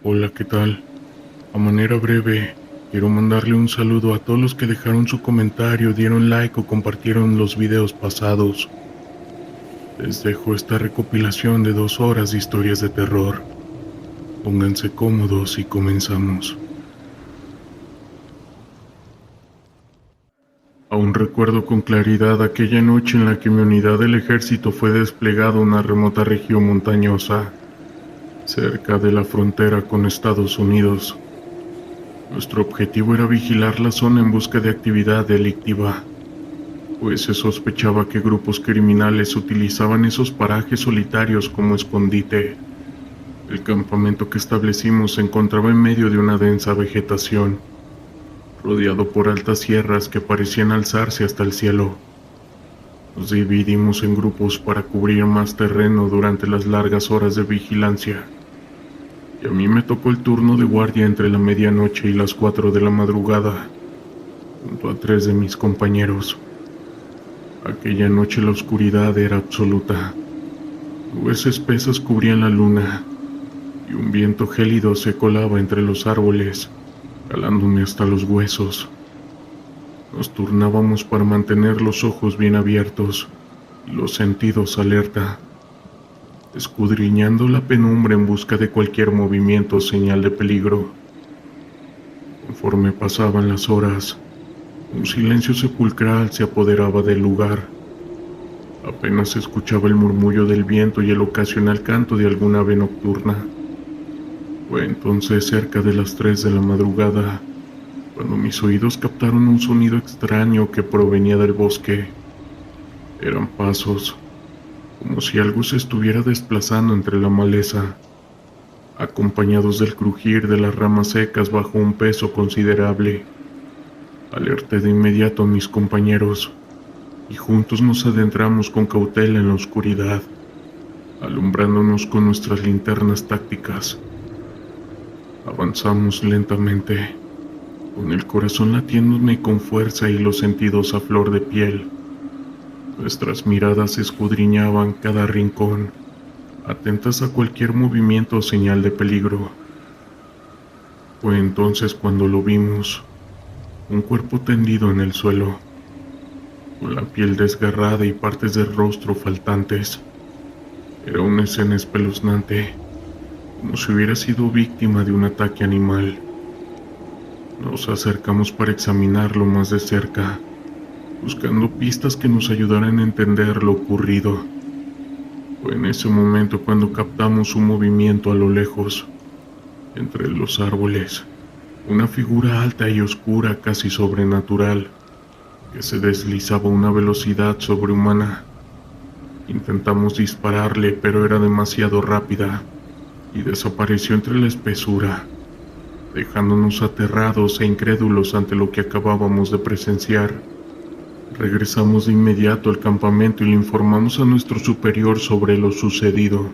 Hola, ¿qué tal? A manera breve, quiero mandarle un saludo a todos los que dejaron su comentario, dieron like o compartieron los videos pasados. Les dejo esta recopilación de 2 horas de historias de terror. Pónganse cómodos y comenzamos. Aún recuerdo con claridad aquella noche en la que mi unidad del ejército fue desplegada a una remota región montañosa, cerca de la frontera con Estados Unidos. Nuestro objetivo era vigilar la zona en busca de actividad delictiva, pues se sospechaba que grupos criminales utilizaban esos parajes solitarios como escondite. El campamento que establecimos se encontraba en medio de una densa vegetación, rodeado por altas sierras que parecían alzarse hasta el cielo. Nos dividimos en grupos para cubrir más terreno durante las largas horas de vigilancia, y a mí me tocó el turno de guardia entre la medianoche y las 4 de la madrugada, junto a 3 de mis compañeros. Aquella noche la oscuridad era absoluta. Nubes espesas cubrían la luna, y un viento gélido se colaba entre los árboles, calándome hasta los huesos. Nos turnábamos para mantener los ojos bien abiertos y los sentidos alerta, escudriñando la penumbra en busca de cualquier movimiento o señal de peligro. Conforme pasaban las horas, un silencio sepulcral se apoderaba del lugar. Apenas se escuchaba el murmullo del viento y el ocasional canto de alguna ave nocturna. Fue entonces cerca de las 3 de la madrugada, cuando mis oídos captaron un sonido extraño que provenía del bosque. Eran pasos, como si algo se estuviera desplazando entre la maleza, acompañados del crujir de las ramas secas bajo un peso considerable. Alerté de inmediato a mis compañeros, y juntos nos adentramos con cautela en la oscuridad, alumbrándonos con nuestras linternas tácticas. Avanzamos lentamente, con el corazón latiéndome con fuerza y los sentidos a flor de piel. Nuestras miradas escudriñaban cada rincón, atentas a cualquier movimiento o señal de peligro. Fue entonces cuando lo vimos, un cuerpo tendido en el suelo, con la piel desgarrada y partes del rostro faltantes. Era una escena espeluznante, como si hubiera sido víctima de un ataque animal. Nos acercamos para examinarlo más de cerca, buscando pistas que nos ayudaran a entender lo ocurrido. Fue en ese momento cuando captamos un movimiento a lo lejos, entre los árboles, una figura alta y oscura, casi sobrenatural, que se deslizaba a una velocidad sobrehumana. Intentamos dispararle, pero era demasiado rápida, y desapareció entre la espesura, dejándonos aterrados e incrédulos ante lo que acabábamos de presenciar. Regresamos de inmediato al campamento y le informamos a nuestro superior sobre lo sucedido.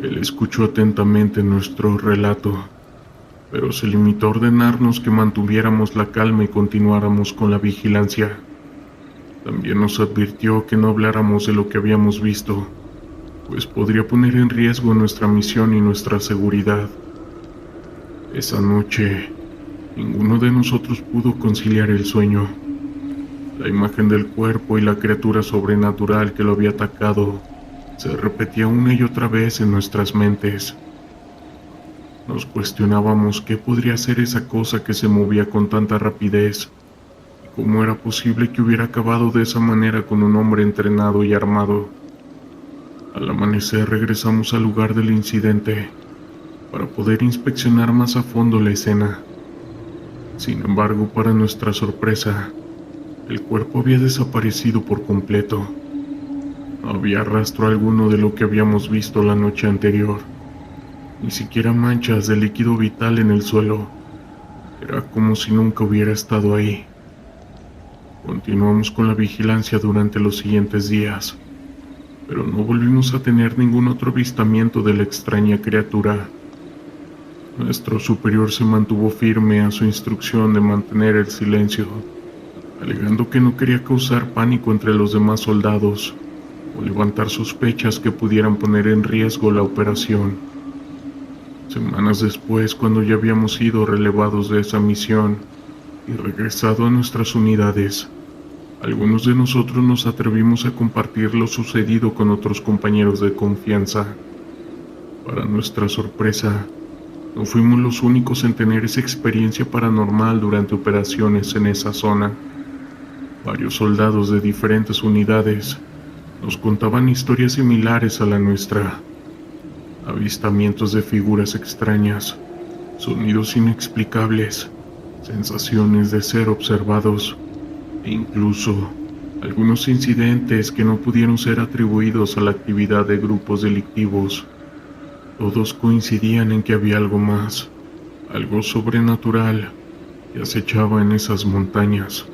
Él escuchó atentamente nuestro relato, pero se limitó a ordenarnos que mantuviéramos la calma y continuáramos con la vigilancia. También nos advirtió que no habláramos de lo que habíamos visto, pues podría poner en riesgo nuestra misión y nuestra seguridad. Esa noche, ninguno de nosotros pudo conciliar el sueño. La imagen del cuerpo y la criatura sobrenatural que lo había atacado se repetía una y otra vez en nuestras mentes. Nos cuestionábamos qué podría ser esa cosa que se movía con tanta rapidez, y cómo era posible que hubiera acabado de esa manera con un hombre entrenado y armado. Al amanecer regresamos al lugar del incidente para poder inspeccionar más a fondo la escena. Sin embargo, para nuestra sorpresa, el cuerpo había desaparecido por completo. No había rastro alguno de lo que habíamos visto la noche anterior, ni siquiera manchas de líquido vital en el suelo. Era como si nunca hubiera estado ahí. Continuamos con la vigilancia durante los siguientes días, pero no volvimos a tener ningún otro avistamiento de la extraña criatura. Nuestro superior se mantuvo firme a su instrucción de mantener el silencio, alegando que no quería causar pánico entre los demás soldados o levantar sospechas que pudieran poner en riesgo la operación. Semanas después, cuando ya habíamos sido relevados de esa misión y regresado a nuestras unidades, algunos de nosotros nos atrevimos a compartir lo sucedido con otros compañeros de confianza. Para nuestra sorpresa, no fuimos los únicos en tener esa experiencia paranormal durante operaciones en esa zona. Varios soldados de diferentes unidades nos contaban historias similares a la nuestra. Avistamientos de figuras extrañas, sonidos inexplicables, sensaciones de ser observados e incluso algunos incidentes que no pudieron ser atribuidos a la actividad de grupos delictivos. Todos coincidían en que había algo más, algo sobrenatural que acechaba en esas montañas.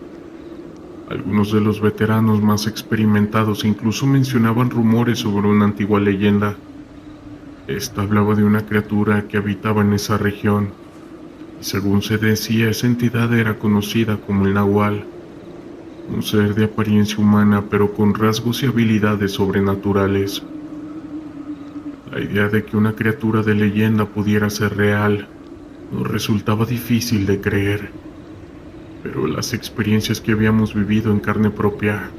Algunos de los veteranos más experimentados incluso mencionaban rumores sobre una antigua leyenda. Esta hablaba de una criatura que habitaba en esa región, y según se decía, esa entidad era conocida como el Nahual, un ser de apariencia humana pero con rasgos y habilidades sobrenaturales. La idea de que una criatura de leyenda pudiera ser real nos resultaba difícil de creer, pero las experiencias que habíamos vivido en carne propia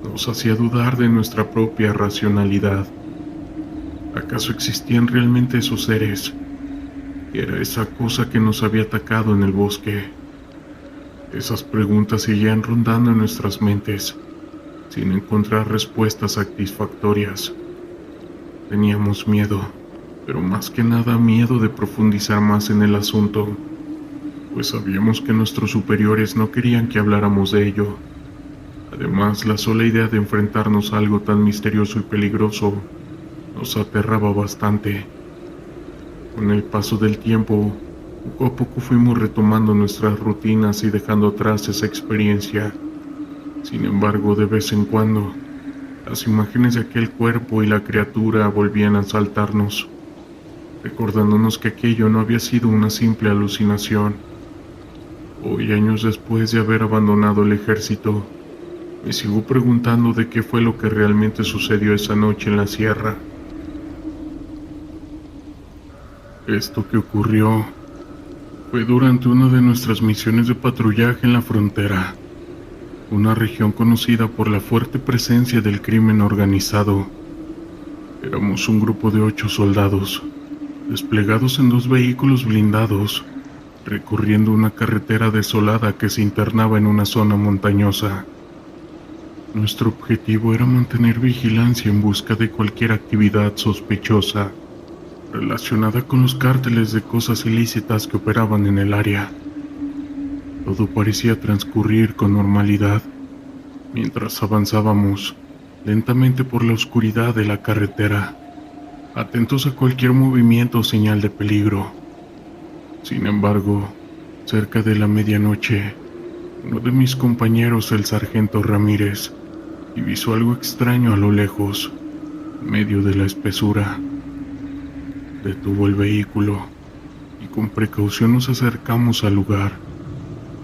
nos hacía dudar de nuestra propia racionalidad. ¿Acaso existían realmente esos seres? ¿Qué era esa cosa que nos había atacado en el bosque? Esas preguntas seguían rondando en nuestras mentes, sin encontrar respuestas satisfactorias. Teníamos miedo, pero más que nada miedo de profundizar más en el asunto, pues sabíamos que nuestros superiores no querían que habláramos de ello. Además, la sola idea de enfrentarnos a algo tan misterioso y peligroso nos aterraba bastante. Con el paso del tiempo, poco a poco fuimos retomando nuestras rutinas y dejando atrás esa experiencia. Sin embargo, de vez en cuando, las imágenes de aquel cuerpo y la criatura volvían a asaltarnos, recordándonos que aquello no había sido una simple alucinación. Hoy, años después de haber abandonado el ejército, me sigo preguntando de qué fue lo que realmente sucedió esa noche en la sierra. Esto que ocurrió fue durante una de nuestras misiones de patrullaje en la frontera, una región conocida por la fuerte presencia del crimen organizado. Éramos un grupo de 8 soldados, desplegados en 2 vehículos blindados, recorriendo una carretera desolada que se internaba en una zona montañosa. Nuestro objetivo era mantener vigilancia en busca de cualquier actividad sospechosa relacionada con los cárteles de cosas ilícitas que operaban en el área. Todo parecía transcurrir con normalidad mientras avanzábamos lentamente por la oscuridad de la carretera, atentos a cualquier movimiento o señal de peligro. Sin embargo, cerca de la medianoche, uno de mis compañeros, el sargento Ramírez, divisó algo extraño a lo lejos, en medio de la espesura. Detuvo el vehículo y con precaución nos acercamos al lugar,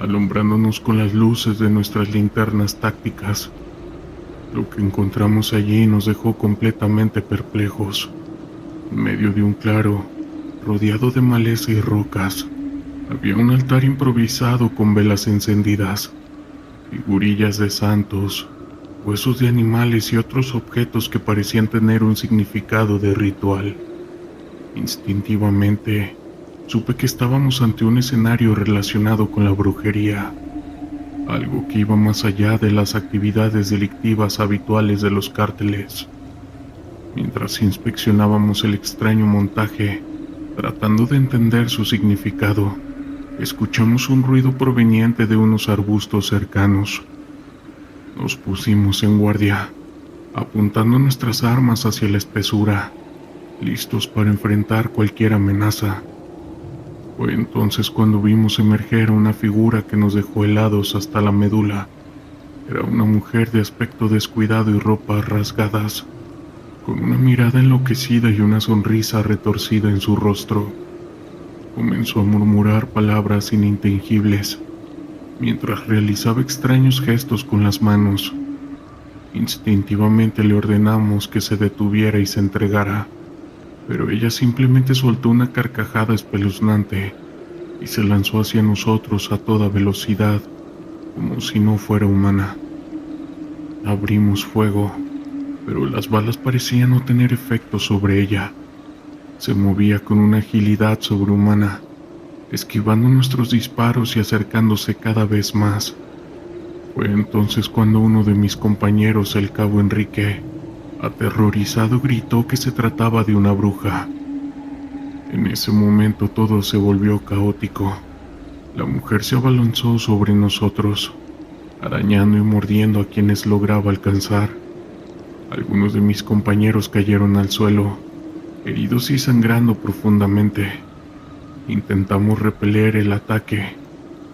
alumbrándonos con las luces de nuestras linternas tácticas. Lo que encontramos allí nos dejó completamente perplejos. En medio de un claro, rodeado de maleza y rocas, había un altar improvisado con velas encendidas, figurillas de santos, huesos de animales y otros objetos que parecían tener un significado de ritual. Instintivamente, supe que estábamos ante un escenario relacionado con la brujería, algo que iba más allá de las actividades delictivas habituales de los cárteles. Mientras inspeccionábamos el extraño montaje, tratando de entender su significado, escuchamos un ruido proveniente de unos arbustos cercanos. Nos pusimos en guardia, apuntando nuestras armas hacia la espesura, listos para enfrentar cualquier amenaza. Fue entonces cuando vimos emerger una figura que nos dejó helados hasta la médula. Era una mujer de aspecto descuidado y ropas rasgadas, con una mirada enloquecida y una sonrisa retorcida en su rostro. Comenzó a murmurar palabras inintengibles, mientras realizaba extraños gestos con las manos. Instintivamente le ordenamos que se detuviera y se entregara. pero ella simplemente soltó una carcajada espeluznante y se lanzó hacia nosotros a toda velocidad, como si no fuera humana. Abrimos fuego, pero las balas parecían no tener efecto sobre ella. Se movía con una agilidad sobrehumana, esquivando nuestros disparos y acercándose cada vez más. Fue entonces cuando uno de mis compañeros, el cabo Enrique, aterrorizado, gritó que se trataba de una bruja. En ese momento todo se volvió caótico. La mujer se abalanzó sobre nosotros, arañando y mordiendo a quienes lograba alcanzar. Algunos de mis compañeros cayeron al suelo, heridos y sangrando profundamente. Intentamos repeler el ataque,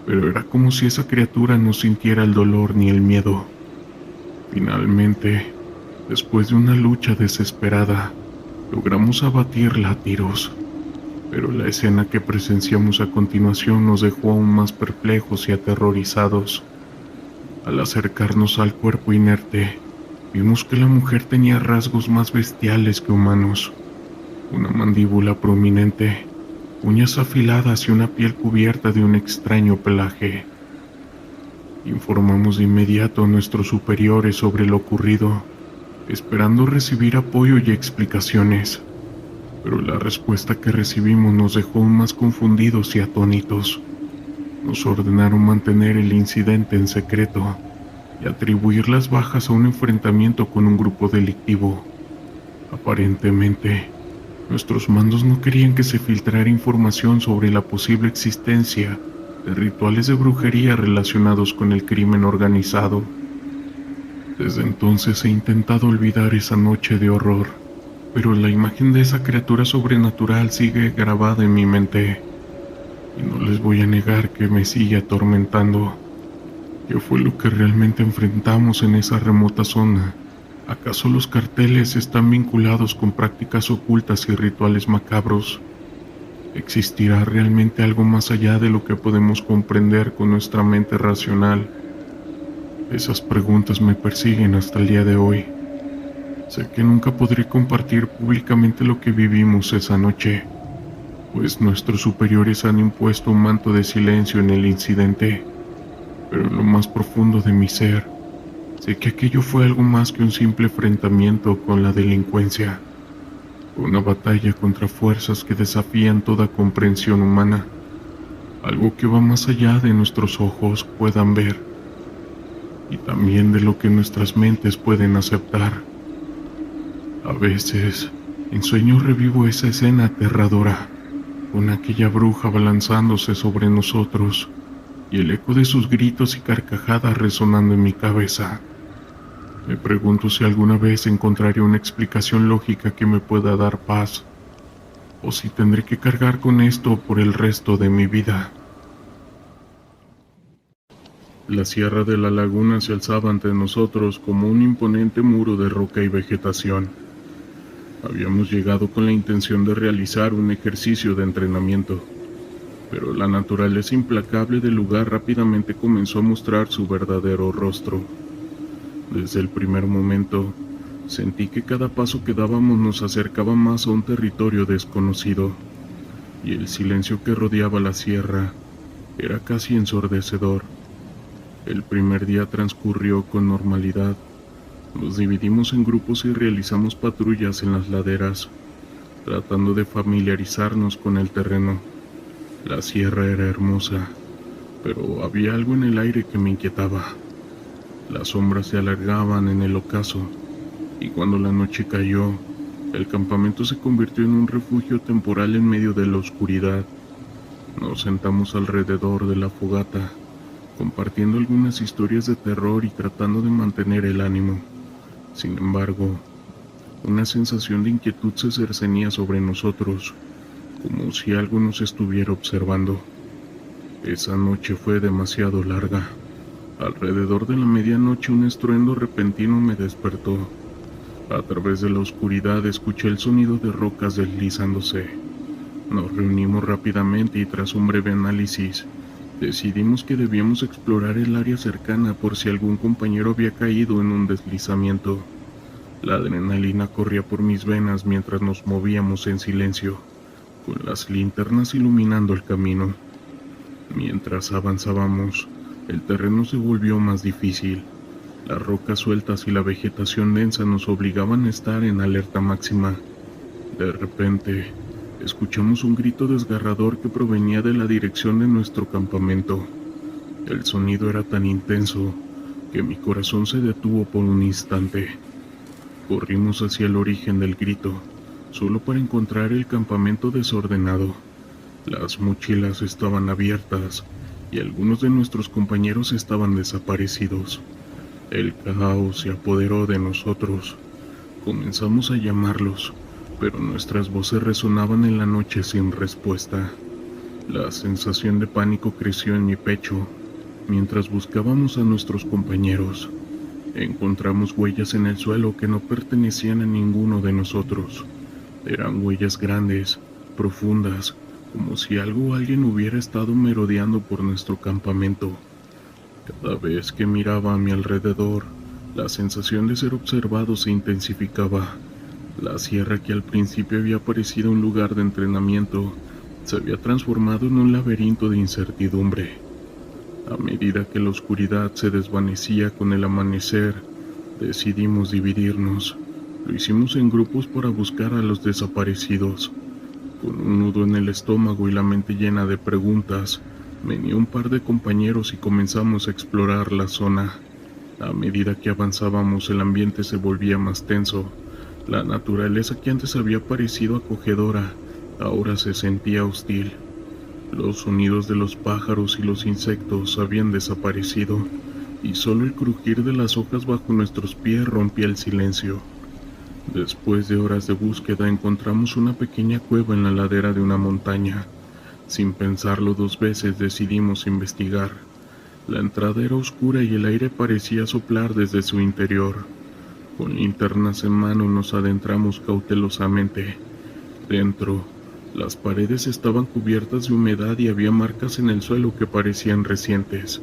pero era como si esa criatura no sintiera el dolor ni el miedo. Finalmente, después de una lucha desesperada, logramos abatirla a tiros, pero la escena que presenciamos a continuación nos dejó aún más perplejos y aterrorizados. Al acercarnos al cuerpo inerte, vimos que la mujer tenía rasgos más bestiales que humanos: una mandíbula prominente, uñas afiladas y una piel cubierta de un extraño pelaje. Informamos de inmediato a nuestros superiores sobre lo ocurrido, esperando recibir apoyo y explicaciones, pero la respuesta que recibimos nos dejó aún más confundidos y atónitos. Nos ordenaron mantener el incidente en secreto y atribuir las bajas a un enfrentamiento con un grupo delictivo. Aparentemente, nuestros mandos no querían que se filtrara información sobre la posible existencia de rituales de brujería relacionados con el crimen organizado. Desde entonces he intentado olvidar esa noche de horror, pero la imagen de esa criatura sobrenatural sigue grabada en mi mente, y no les voy a negar que me sigue atormentando. ¿Qué fue lo que realmente enfrentamos en esa remota zona? ¿Acaso los carteles están vinculados con prácticas ocultas y rituales macabros? ¿Existirá realmente algo más allá de lo que podemos comprender con nuestra mente racional? Esas preguntas me persiguen hasta el día de hoy. Sé que nunca podré compartir públicamente lo que vivimos esa noche, pues nuestros superiores han impuesto un manto de silencio en el incidente, pero en lo más profundo de mi ser, sé que aquello fue algo más que un simple enfrentamiento con la delincuencia, una batalla contra fuerzas que desafían toda comprensión humana, algo que va más allá de nuestros ojos puedan ver, y también de lo que nuestras mentes pueden aceptar. A veces, en sueños revivo esa escena aterradora, con aquella bruja balanzándose sobre nosotros, y el eco de sus gritos y carcajadas resonando en mi cabeza. Me pregunto si alguna vez encontraré una explicación lógica que me pueda dar paz, o si tendré que cargar con esto por el resto de mi vida. La sierra de la laguna se alzaba ante nosotros como un imponente muro de roca y vegetación. Habíamos llegado con la intención de realizar un ejercicio de entrenamiento, pero la naturaleza implacable del lugar rápidamente comenzó a mostrar su verdadero rostro. Desde el primer momento, sentí que cada paso que dábamos nos acercaba más a un territorio desconocido, y el silencio que rodeaba la sierra era casi ensordecedor. El primer día transcurrió con normalidad. Nos dividimos en grupos y realizamos patrullas en las laderas, tratando de familiarizarnos con el terreno. La sierra era hermosa, pero había algo en el aire que me inquietaba. Las sombras se alargaban en el ocaso, y cuando la noche cayó, el campamento se convirtió en un refugio temporal en medio de la oscuridad. Nos sentamos alrededor de la fogata, compartiendo algunas historias de terror y tratando de mantener el ánimo. Sin embargo, una sensación de inquietud se cercenía sobre nosotros, como si algo nos estuviera observando. Esa noche fue demasiado larga. Alrededor de la medianoche un estruendo repentino me despertó. A través de la oscuridad escuché el sonido de rocas deslizándose. Nos reunimos rápidamente y tras un breve análisis, decidimos que debíamos explorar el área cercana por si algún compañero había caído en un deslizamiento. La adrenalina corría por mis venas mientras nos movíamos en silencio, con las linternas iluminando el camino. Mientras avanzábamos, el terreno se volvió más difícil. Las rocas sueltas y la vegetación densa nos obligaban a estar en alerta máxima. De repente, escuchamos un grito desgarrador que provenía de la dirección de nuestro campamento. El sonido era tan intenso que mi corazón se detuvo por un instante. Corrimos hacia el origen del grito, solo para encontrar el campamento desordenado. Las mochilas estaban abiertas y algunos de nuestros compañeros estaban desaparecidos. El caos se apoderó de nosotros. Comenzamos a llamarlos, pero nuestras voces resonaban en la noche sin respuesta. La sensación de pánico creció en mi pecho. Mientras buscábamos a nuestros compañeros, encontramos huellas en el suelo que no pertenecían a ninguno de nosotros. Eran huellas grandes, profundas, como si algo o alguien hubiera estado merodeando por nuestro campamento. Cada vez que miraba a mi alrededor, la sensación de ser observado se intensificaba. La sierra, que al principio había parecido un lugar de entrenamiento, se había transformado en un laberinto de incertidumbre. A medida que la oscuridad se desvanecía con el amanecer, decidimos dividirnos. Lo hicimos en grupos para buscar a los desaparecidos. Con un nudo en el estómago y la mente llena de preguntas, me uní a un par de compañeros y comenzamos a explorar la zona. A medida que avanzábamos, el ambiente se volvía más tenso. La naturaleza, que antes había parecido acogedora, ahora se sentía hostil. Los sonidos de los pájaros y los insectos habían desaparecido, y solo el crujir de las hojas bajo nuestros pies rompía el silencio. Después de horas de búsqueda, encontramos una pequeña cueva en la ladera de una montaña. Sin pensarlo dos veces, decidimos investigar. La entrada era oscura y el aire parecía soplar desde su interior. Con linternas en mano nos adentramos cautelosamente. Dentro, las paredes estaban cubiertas de humedad y había marcas en el suelo que parecían recientes.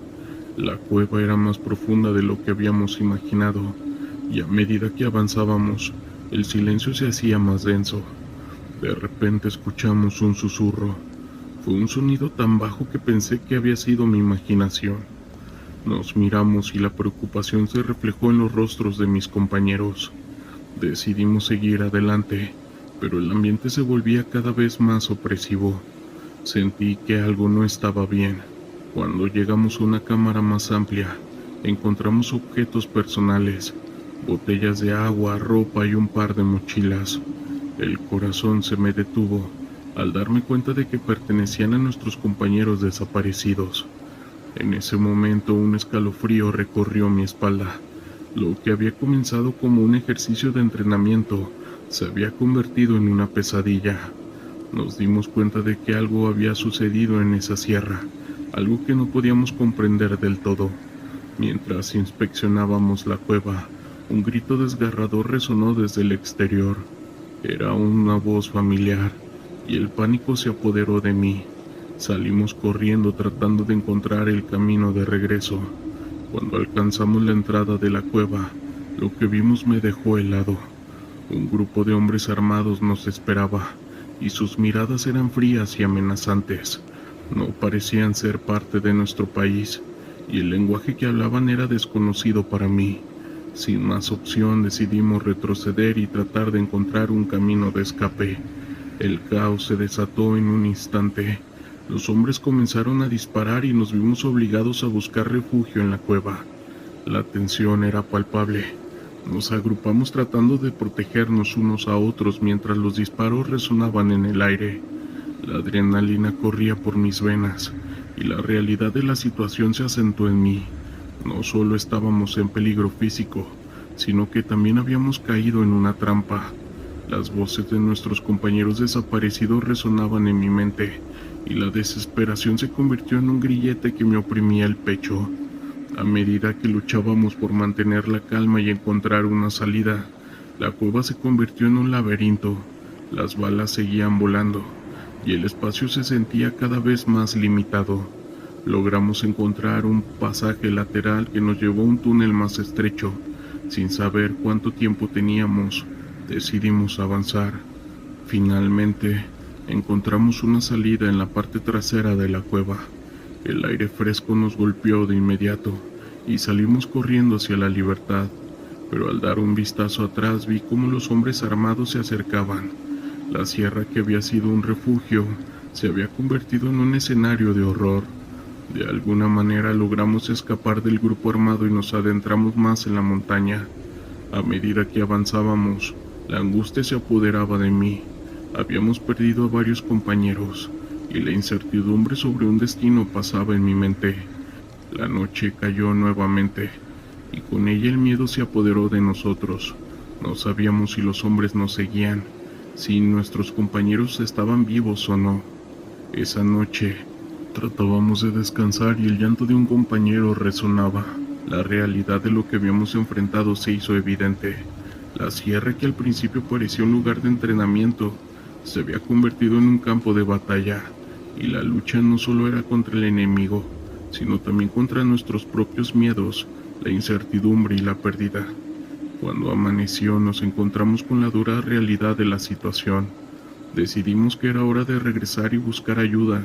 La cueva era más profunda de lo que habíamos imaginado, y a medida que avanzábamos, el silencio se hacía más denso. De repente escuchamos un susurro. Fue un sonido tan bajo que pensé que había sido mi imaginación. Nos miramos y la preocupación se reflejó en los rostros de mis compañeros. Decidimos seguir adelante, pero el ambiente se volvía cada vez más opresivo. Sentí que algo no estaba bien. Cuando llegamos a una cámara más amplia, encontramos objetos personales, botellas de agua, ropa y un par de mochilas. El corazón se me detuvo al darme cuenta de que pertenecían a nuestros compañeros desaparecidos. En ese momento un escalofrío recorrió mi espalda. Lo que había comenzado como un ejercicio de entrenamiento se había convertido en una pesadilla. Nos dimos cuenta de que algo había sucedido en esa sierra, algo que no podíamos comprender del todo. Mientras inspeccionábamos la cueva, un grito desgarrador resonó desde el exterior. Era una voz familiar, y el pánico se apoderó de mí. Salimos corriendo tratando de encontrar el camino de regreso. Cuando alcanzamos la entrada de la cueva, lo que vimos me dejó helado. Un grupo de hombres armados nos esperaba, y sus miradas eran frías y amenazantes. No parecían ser parte de nuestro país, y el lenguaje que hablaban era desconocido para mí. Sin más opción, decidimos retroceder y tratar de encontrar un camino de escape. El caos se desató en un instante. Los hombres comenzaron a disparar y nos vimos obligados a buscar refugio en la cueva. La tensión era palpable. Nos agrupamos tratando de protegernos unos a otros mientras los disparos resonaban en el aire. La adrenalina corría por mis venas y la realidad de la situación se acentuó en mí. No solo estábamos en peligro físico, sino que también habíamos caído en una trampa. Las voces de nuestros compañeros desaparecidos resonaban en mi mente, y la desesperación se convirtió en un grillete que me oprimía el pecho. A medida que luchábamos por mantener la calma y encontrar una salida, la cueva se convirtió en un laberinto. Las balas seguían volando, y el espacio se sentía cada vez más limitado. Logramos encontrar un pasaje lateral que nos llevó a un túnel más estrecho, Sin saber cuánto tiempo teníamos, decidimos avanzar. Finalmente, encontramos una salida en la parte trasera de la cueva. El aire fresco nos golpeó de inmediato y salimos corriendo hacia la libertad, pero al dar un vistazo atrás vi cómo los hombres armados se acercaban. La sierra, que había sido un refugio, se había convertido en un escenario de horror. De alguna manera logramos escapar del grupo armado y nos adentramos más en la montaña. A medida que avanzábamos, la angustia se apoderaba de mí. Habíamos perdido a varios compañeros y la incertidumbre sobre un destino pasaba en mi mente. La noche cayó nuevamente y con ella el miedo se apoderó de nosotros. No sabíamos si los hombres nos seguían, si nuestros compañeros estaban vivos o no. Esa noche tratábamos de descansar y el llanto de un compañero resonaba. La realidad de lo que habíamos enfrentado se hizo evidente. La sierra, que al principio parecía un lugar de entrenamiento, se había convertido en un campo de batalla, y la lucha no solo era contra el enemigo, sino también contra nuestros propios miedos, la incertidumbre y la pérdida. Cuando amaneció nos encontramos con la dura realidad de la situación. Decidimos que era hora de regresar y buscar ayuda,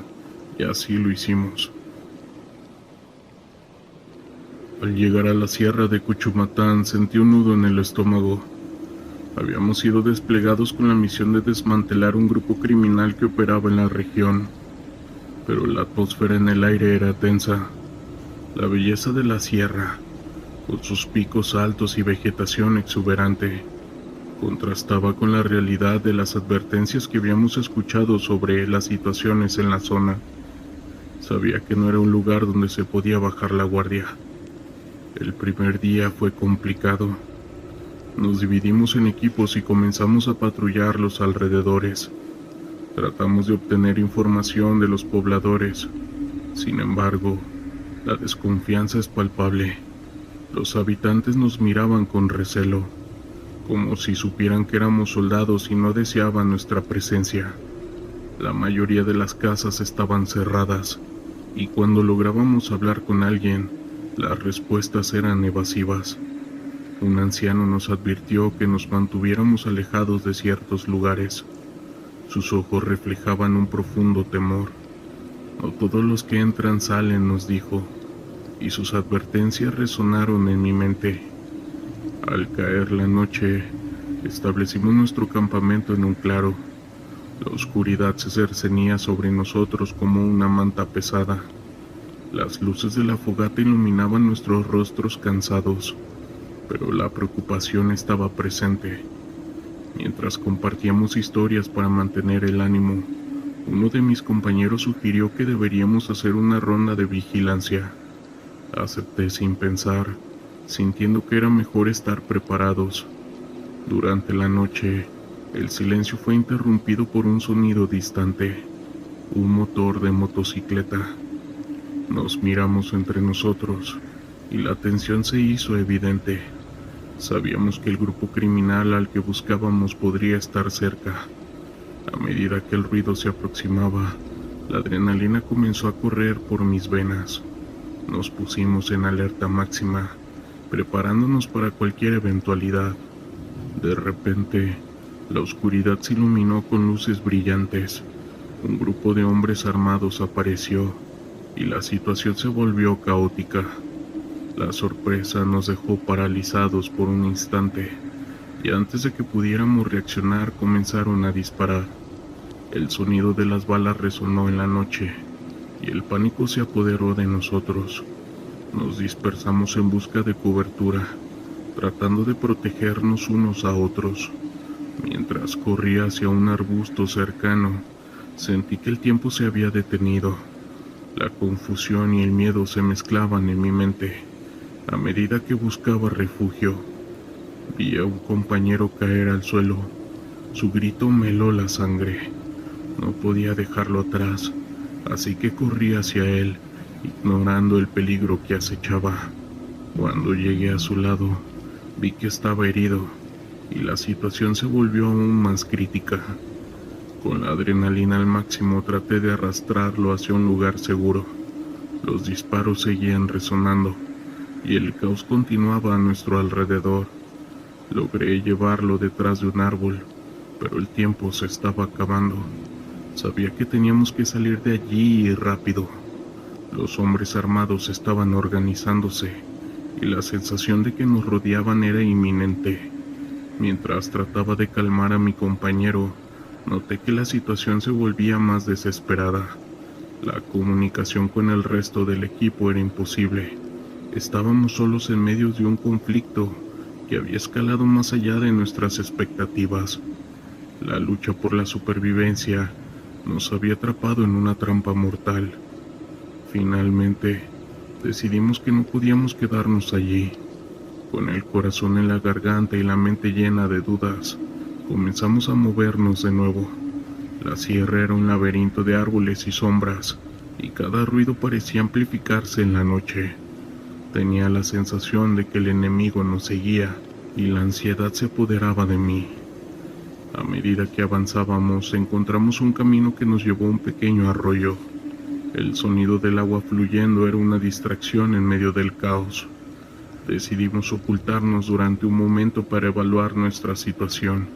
y así lo hicimos. Al llegar a la sierra de Cuchumatán sentí un nudo en el estómago. Habíamos sido desplegados con la misión de desmantelar un grupo criminal que operaba en la región, pero la atmósfera en el aire era tensa. La belleza de la sierra, con sus picos altos y vegetación exuberante, contrastaba con la realidad de las advertencias que habíamos escuchado sobre las situaciones en la zona. Sabía que no era un lugar donde se podía bajar la guardia. El primer día fue complicado. Nos dividimos en equipos y comenzamos a patrullar los alrededores. Tratamos de obtener información de los pobladores. Sin embargo, la desconfianza es palpable. Los habitantes nos miraban con recelo, como si supieran que éramos soldados y no deseaban nuestra presencia. La mayoría de las casas estaban cerradas, y cuando lográbamos hablar con alguien, las respuestas eran evasivas. Un anciano nos advirtió que nos mantuviéramos alejados de ciertos lugares. Sus ojos reflejaban un profundo temor. No todos los que entran salen, nos dijo, y sus advertencias resonaron en mi mente. Al caer la noche, establecimos nuestro campamento en un claro. La oscuridad se cernía sobre nosotros como una manta pesada. Las luces de la fogata iluminaban nuestros rostros cansados, pero la preocupación estaba presente. Mientras compartíamos historias para mantener el ánimo, uno de mis compañeros sugirió que deberíamos hacer una ronda de vigilancia. Acepté sin pensar, sintiendo que era mejor estar preparados. Durante la noche, el silencio fue interrumpido por un sonido distante, un motor de motocicleta. Nos miramos entre nosotros y la tensión se hizo evidente. Sabíamos que el grupo criminal al que buscábamos podría estar cerca. A medida que el ruido se aproximaba, la adrenalina comenzó a correr por mis venas. Nos pusimos en alerta máxima, preparándonos para cualquier eventualidad. De repente, la oscuridad se iluminó con luces brillantes. Un grupo de hombres armados apareció y la situación se volvió caótica. La sorpresa nos dejó paralizados por un instante, y antes de que pudiéramos reaccionar comenzaron a disparar. El sonido de las balas resonó en la noche, y el pánico se apoderó de nosotros. Nos dispersamos en busca de cobertura, tratando de protegernos unos a otros. Mientras corría hacia un arbusto cercano, sentí que el tiempo se había detenido. La confusión y el miedo se mezclaban en mi mente. A medida que buscaba refugio, vi a un compañero caer al suelo. Su grito me heló la sangre. No podía dejarlo atrás, así que corrí hacia él, ignorando el peligro que acechaba. Cuando llegué a su lado, vi que estaba herido, y la situación se volvió aún más crítica. Con la adrenalina al máximo traté de arrastrarlo hacia un lugar seguro. Los disparos seguían resonando, y el caos continuaba a nuestro alrededor. Logré llevarlo detrás de un árbol, pero el tiempo se estaba acabando. Sabía que teníamos que salir de allí y rápido. Los hombres armados estaban organizándose, y la sensación de que nos rodeaban era inminente. Mientras trataba de calmar a mi compañero, noté que la situación se volvía más desesperada. La comunicación con el resto del equipo era imposible. Estábamos solos en medio de un conflicto que había escalado más allá de nuestras expectativas. La lucha por la supervivencia nos había atrapado en una trampa mortal. Finalmente, decidimos que no podíamos quedarnos allí. Con el corazón en la garganta y la mente llena de dudas, comenzamos a movernos de nuevo. La sierra era un laberinto de árboles y sombras, y cada ruido parecía amplificarse en la noche. Tenía la sensación de que el enemigo nos seguía, y la ansiedad se apoderaba de mí. A medida que avanzábamos, encontramos un camino que nos llevó a un pequeño arroyo. El sonido del agua fluyendo era una distracción en medio del caos. Decidimos ocultarnos durante un momento para evaluar nuestra situación.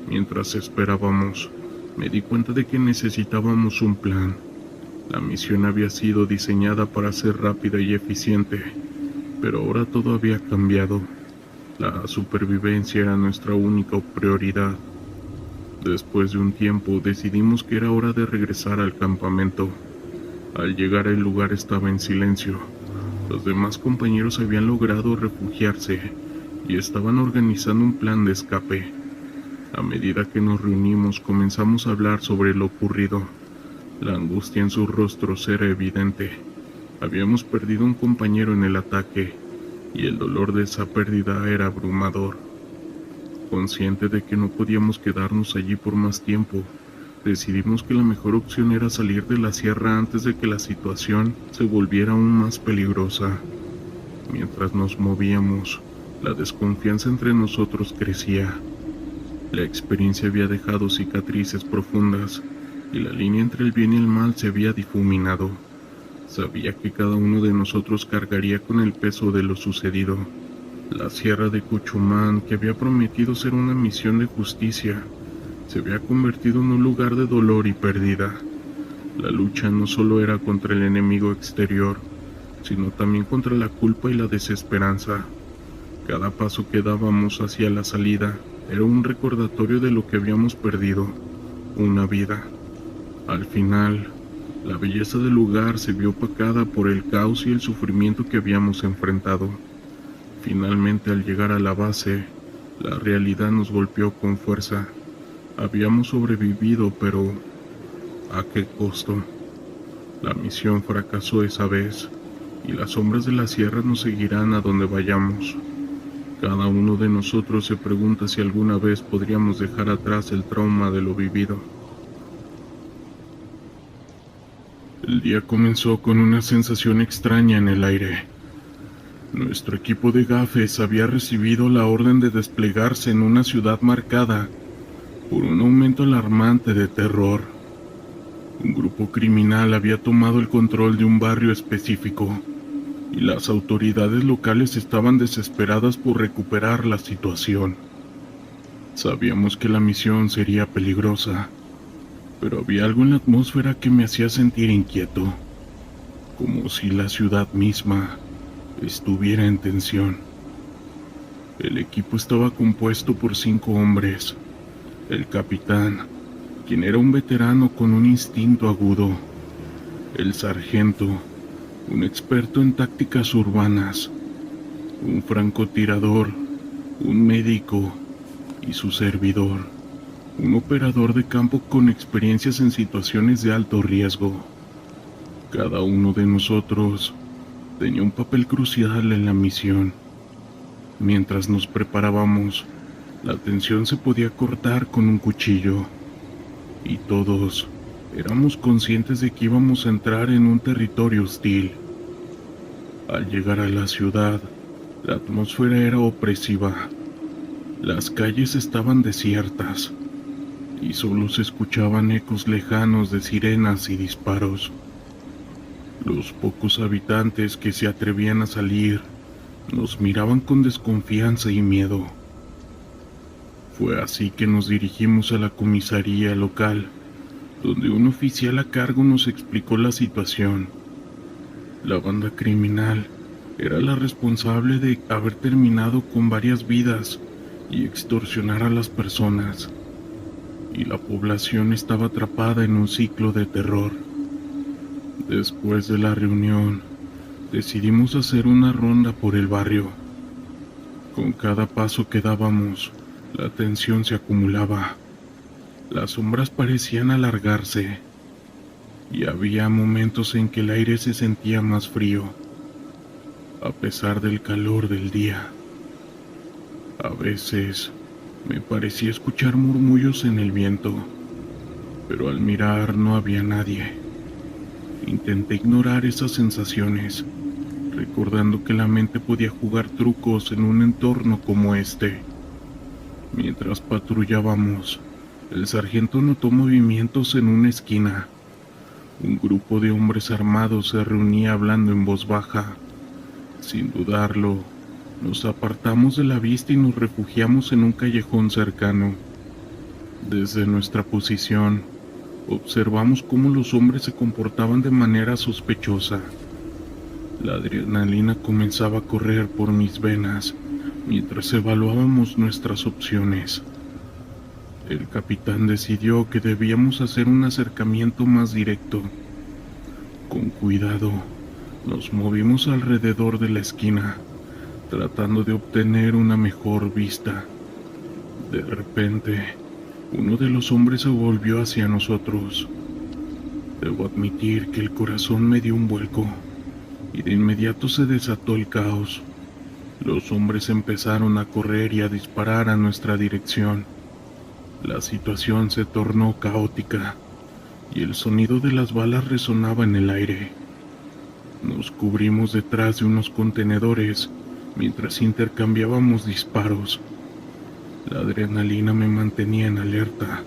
Mientras esperábamos, me di cuenta de que necesitábamos un plan. La misión había sido diseñada para ser rápida y eficiente, pero ahora todo había cambiado. La supervivencia era nuestra única prioridad. Después de un tiempo, decidimos que era hora de regresar al campamento. Al llegar, el lugar estaba en silencio. Los demás compañeros habían logrado refugiarse y estaban organizando un plan de escape. A medida que nos reunimos, comenzamos a hablar sobre lo ocurrido. La angustia en sus rostros era evidente. Habíamos perdido un compañero en el ataque, y el dolor de esa pérdida era abrumador. Consciente de que no podíamos quedarnos allí por más tiempo, decidimos que la mejor opción era salir de la sierra antes de que la situación se volviera aún más peligrosa. Mientras nos movíamos, la desconfianza entre nosotros crecía. La experiencia había dejado cicatrices profundas, y la línea entre el bien y el mal se había difuminado. Sabía que cada uno de nosotros cargaría con el peso de lo sucedido. La sierra de Cuchumán, que había prometido ser una misión de justicia, se había convertido en un lugar de dolor y pérdida. La lucha no solo era contra el enemigo exterior, sino también contra la culpa y la desesperanza. Cada paso que dábamos hacia la salida era un recordatorio de lo que habíamos perdido, una vida. Al final, la belleza del lugar se vio opacada por el caos y el sufrimiento que habíamos enfrentado. Finalmente, al llegar a la base, la realidad nos golpeó con fuerza. Habíamos sobrevivido, pero ¿a qué costo? La misión fracasó esa vez, y las sombras de la sierra nos seguirán a donde vayamos. Cada uno de nosotros se pregunta si alguna vez podríamos dejar atrás el trauma de lo vivido. El día comenzó con una sensación extraña en el aire. Nuestro equipo de gafes había recibido la orden de desplegarse en una ciudad marcada por un aumento alarmante de terror. Un grupo criminal había tomado el control de un barrio específico, y las autoridades locales estaban desesperadas por recuperar la situación. Sabíamos que la misión sería peligrosa, pero había algo en la atmósfera que me hacía sentir inquieto, como si la ciudad misma estuviera en tensión. El equipo estaba compuesto por 5 hombres. El capitán, quien era un veterano con un instinto agudo. El sargento, un experto en tácticas urbanas. Un francotirador, un médico y su servidor, un operador de campo con experiencias en situaciones de alto riesgo. Cada uno de nosotros tenía un papel crucial en la misión. Mientras nos preparábamos, la tensión se podía cortar con un cuchillo, y todos éramos conscientes de que íbamos a entrar en un territorio hostil. Al llegar a la ciudad, la atmósfera era opresiva. Las calles estaban desiertas, y solo se escuchaban ecos lejanos de sirenas y disparos. Los pocos habitantes que se atrevían a salir Nos miraban con desconfianza y miedo. Fue así que nos dirigimos a la comisaría local, donde un oficial a cargo nos explicó la situación. La banda criminal era la responsable de haber terminado con varias vidas y extorsionar a las personas, y la población estaba atrapada en un ciclo de terror. Después de la reunión, decidimos hacer una ronda por el barrio. Con cada paso que dábamos, la tensión se acumulaba. Las sombras parecían alargarse, y había momentos en que el aire se sentía más frío, a pesar del calor del día. A veces me parecía escuchar murmullos en el viento, pero al mirar no había nadie. Intenté ignorar esas sensaciones, recordando que la mente podía jugar trucos en un entorno como este. Mientras patrullábamos, el sargento notó movimientos en una esquina. Un grupo de hombres armados se reunía hablando en voz baja. Sin dudarlo, nos apartamos de la vista y nos refugiamos en un callejón cercano. Desde nuestra posición, observamos cómo los hombres se comportaban de manera sospechosa. La adrenalina comenzaba a correr por mis venas mientras evaluábamos nuestras opciones. El capitán decidió que debíamos hacer un acercamiento más directo. Con cuidado, nos movimos alrededor de la esquina, tratando de obtener una mejor vista. De repente, uno de los hombres se volvió hacia nosotros. Debo admitir que el corazón me dio un vuelco, y de inmediato se desató el caos. Los hombres empezaron a correr y a disparar a nuestra dirección. La situación se tornó caótica, y el sonido de las balas resonaba en el aire. Nos cubrimos detrás de unos contenedores mientras intercambiábamos disparos. La adrenalina me mantenía en alerta,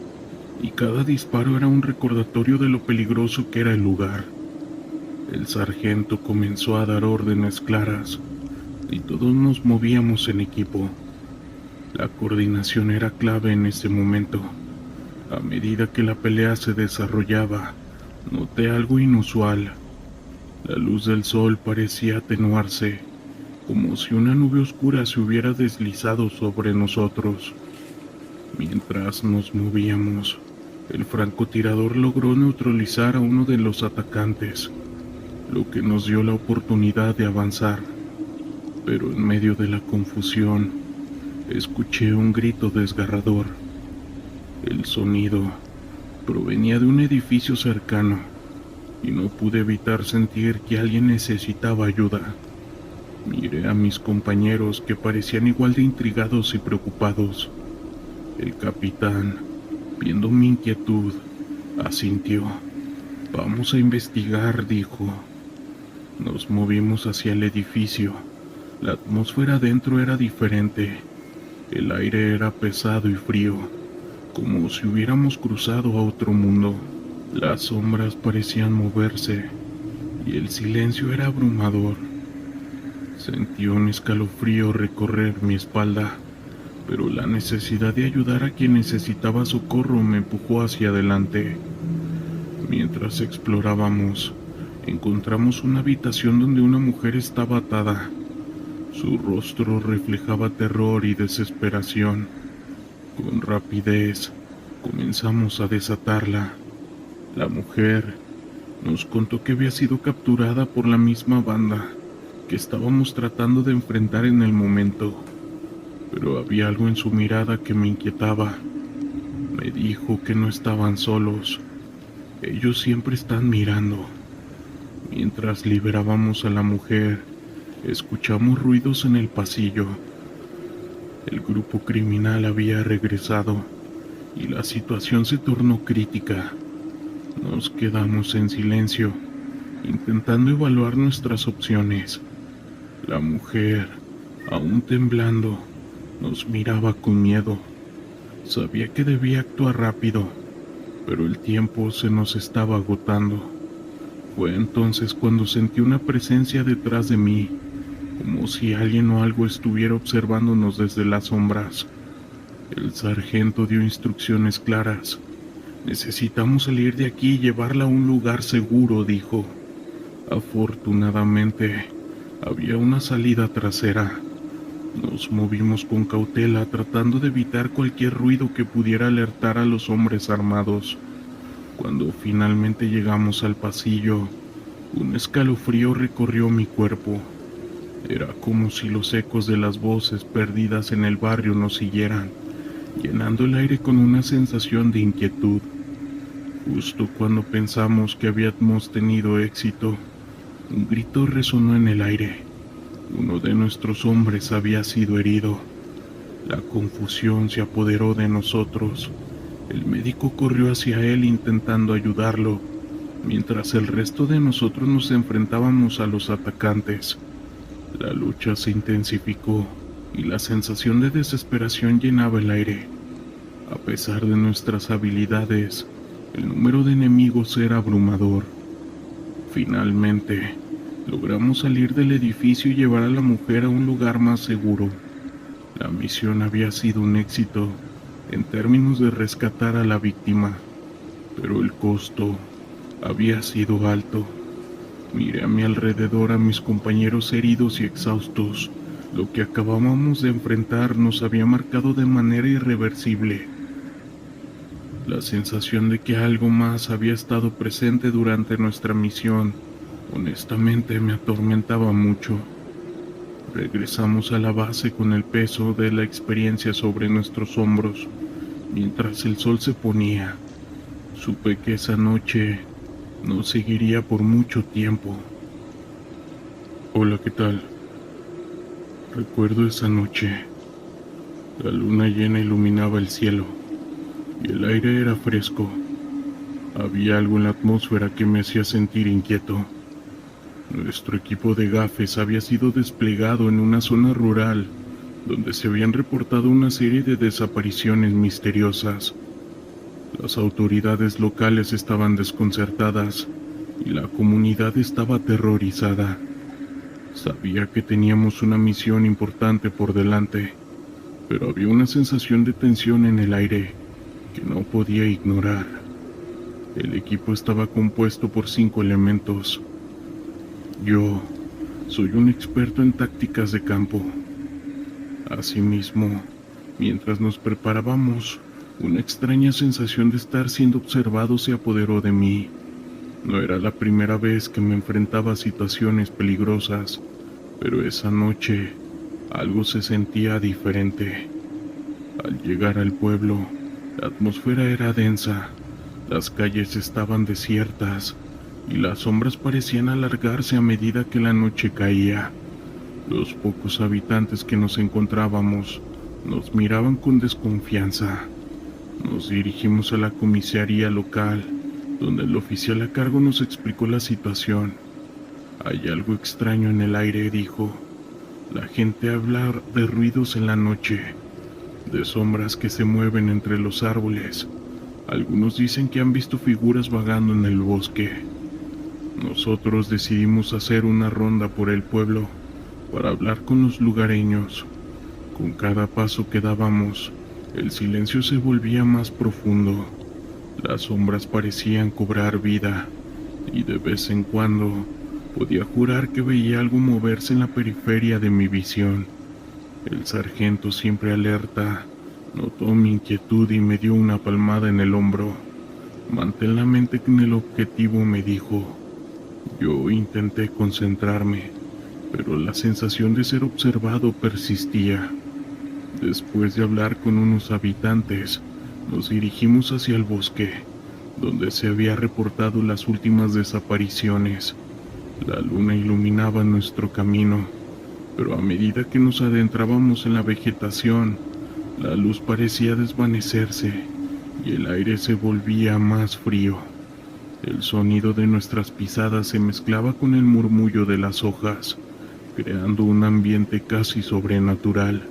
y cada disparo era un recordatorio de lo peligroso que era el lugar. El sargento comenzó a dar órdenes claras, y todos nos movíamos en equipo. La coordinación era clave en ese momento. A medida que la pelea se desarrollaba, noté algo inusual. La luz del sol parecía atenuarse, como si una nube oscura se hubiera deslizado sobre nosotros. Mientras nos movíamos, el francotirador logró neutralizar a uno de los atacantes, lo que nos dio la oportunidad de avanzar. Pero en medio de la confusión, escuché un grito desgarrador. El sonido provenía de un edificio cercano, y no pude evitar sentir que alguien necesitaba ayuda. Miré a mis compañeros, que parecían igual de intrigados y preocupados. El capitán, viendo mi inquietud, asintió. «Vamos a investigar», dijo. Nos movimos hacia el edificio. La atmósfera dentro era diferente. El aire era pesado y frío, como si hubiéramos cruzado a otro mundo. Las sombras parecían moverse, y el silencio era abrumador. Sentí un escalofrío recorrer mi espalda, pero la necesidad de ayudar a quien necesitaba socorro me empujó hacia adelante. Mientras explorábamos, encontramos una habitación donde una mujer estaba atada. Su rostro reflejaba terror y desesperación. Con rapidez, comenzamos a desatarla. La mujer nos contó que había sido capturada por la misma banda que estábamos tratando de enfrentar en el momento, pero había algo en su mirada que me inquietaba. Me dijo que no estaban solos. Ellos siempre están mirando. Mientras liberábamos a la mujer, escuchamos ruidos en el pasillo. El grupo criminal había regresado, y la situación se tornó crítica. Nos quedamos en silencio, intentando evaluar nuestras opciones. La mujer, aún temblando, nos miraba con miedo. Sabía que debía actuar rápido, pero el tiempo se nos estaba agotando. Fue entonces cuando sentí una presencia detrás de mí. como si alguien o algo estuviera observándonos desde las sombras. El sargento dio instrucciones claras. Necesitamos salir de aquí y llevarla a un lugar seguro, dijo. Afortunadamente, había una salida trasera. Nos movimos con cautela tratando de evitar cualquier ruido que pudiera alertar a los hombres armados. Cuando finalmente llegamos al pasillo, un escalofrío recorrió mi cuerpo. Era como si los ecos de las voces perdidas en el barrio nos siguieran, llenando el aire con una sensación de inquietud. Justo cuando pensamos que habíamos tenido éxito, un grito resonó en el aire. Uno de nuestros hombres había sido herido. La confusión se apoderó de nosotros. El médico corrió hacia él intentando ayudarlo, mientras el resto de nosotros nos enfrentábamos a los atacantes. La lucha se intensificó y la sensación de desesperación llenaba el aire. A pesar de nuestras habilidades, el número de enemigos era abrumador. Finalmente, logramos salir del edificio y llevar a la mujer a un lugar más seguro. La misión había sido un éxito en términos de rescatar a la víctima, pero el costo había sido alto. Miré a mi alrededor a mis compañeros heridos y exhaustos. Lo que acabábamos de enfrentar nos había marcado de manera irreversible. La sensación de que algo más había estado presente durante nuestra misión, honestamente, me atormentaba mucho. Regresamos a la base con el peso de la experiencia sobre nuestros hombros, mientras el sol se ponía. Supe que esa noche no seguiría por mucho tiempo. Hola, ¿qué tal? Recuerdo esa noche. La luna llena iluminaba el cielo y el aire era fresco. Había algo en la atmósfera que me hacía sentir inquieto. Nuestro equipo de gafes había sido desplegado en una zona rural donde se habían reportado una serie de desapariciones misteriosas. Las autoridades locales estaban desconcertadas y la comunidad estaba aterrorizada. Sabía que teníamos una misión importante por delante, pero había una sensación de tensión en el aire que no podía ignorar. El equipo estaba compuesto por 5 elementos. Yo soy un experto en tácticas de campo. Asimismo, mientras nos preparábamos, una extraña sensación de estar siendo observado se apoderó de mí. No era la primera vez que me enfrentaba a situaciones peligrosas, pero esa noche algo se sentía diferente. Al llegar al pueblo, la atmósfera era densa, las calles estaban desiertas y las sombras parecían alargarse a medida que la noche caía. Los pocos habitantes que nos encontrábamos nos miraban con desconfianza. Nos dirigimos a la comisaría local, donde el oficial a cargo nos explicó la situación. Hay algo extraño en el aire, dijo. La gente habla de ruidos en la noche, de sombras que se mueven entre los árboles. Algunos dicen que han visto figuras vagando en el bosque. Nosotros decidimos hacer una ronda por el pueblo para hablar con los lugareños. Con cada paso que dábamos, el silencio se volvía más profundo. Las sombras parecían cobrar vida, y de vez en cuando podía jurar que veía algo moverse en la periferia de mi visión. El sargento, siempre alerta, notó mi inquietud y me dio una palmada en el hombro. Mantén la mente en el objetivo, me dijo. Yo intenté concentrarme, pero la sensación de ser observado persistía. Después de hablar con unos habitantes, nos dirigimos hacia el bosque, donde se había reportado las últimas desapariciones. La luna iluminaba nuestro camino, pero a medida que nos adentrábamos en la vegetación, la luz parecía desvanecerse y el aire se volvía más frío. El sonido de nuestras pisadas se mezclaba con el murmullo de las hojas, creando un ambiente casi sobrenatural.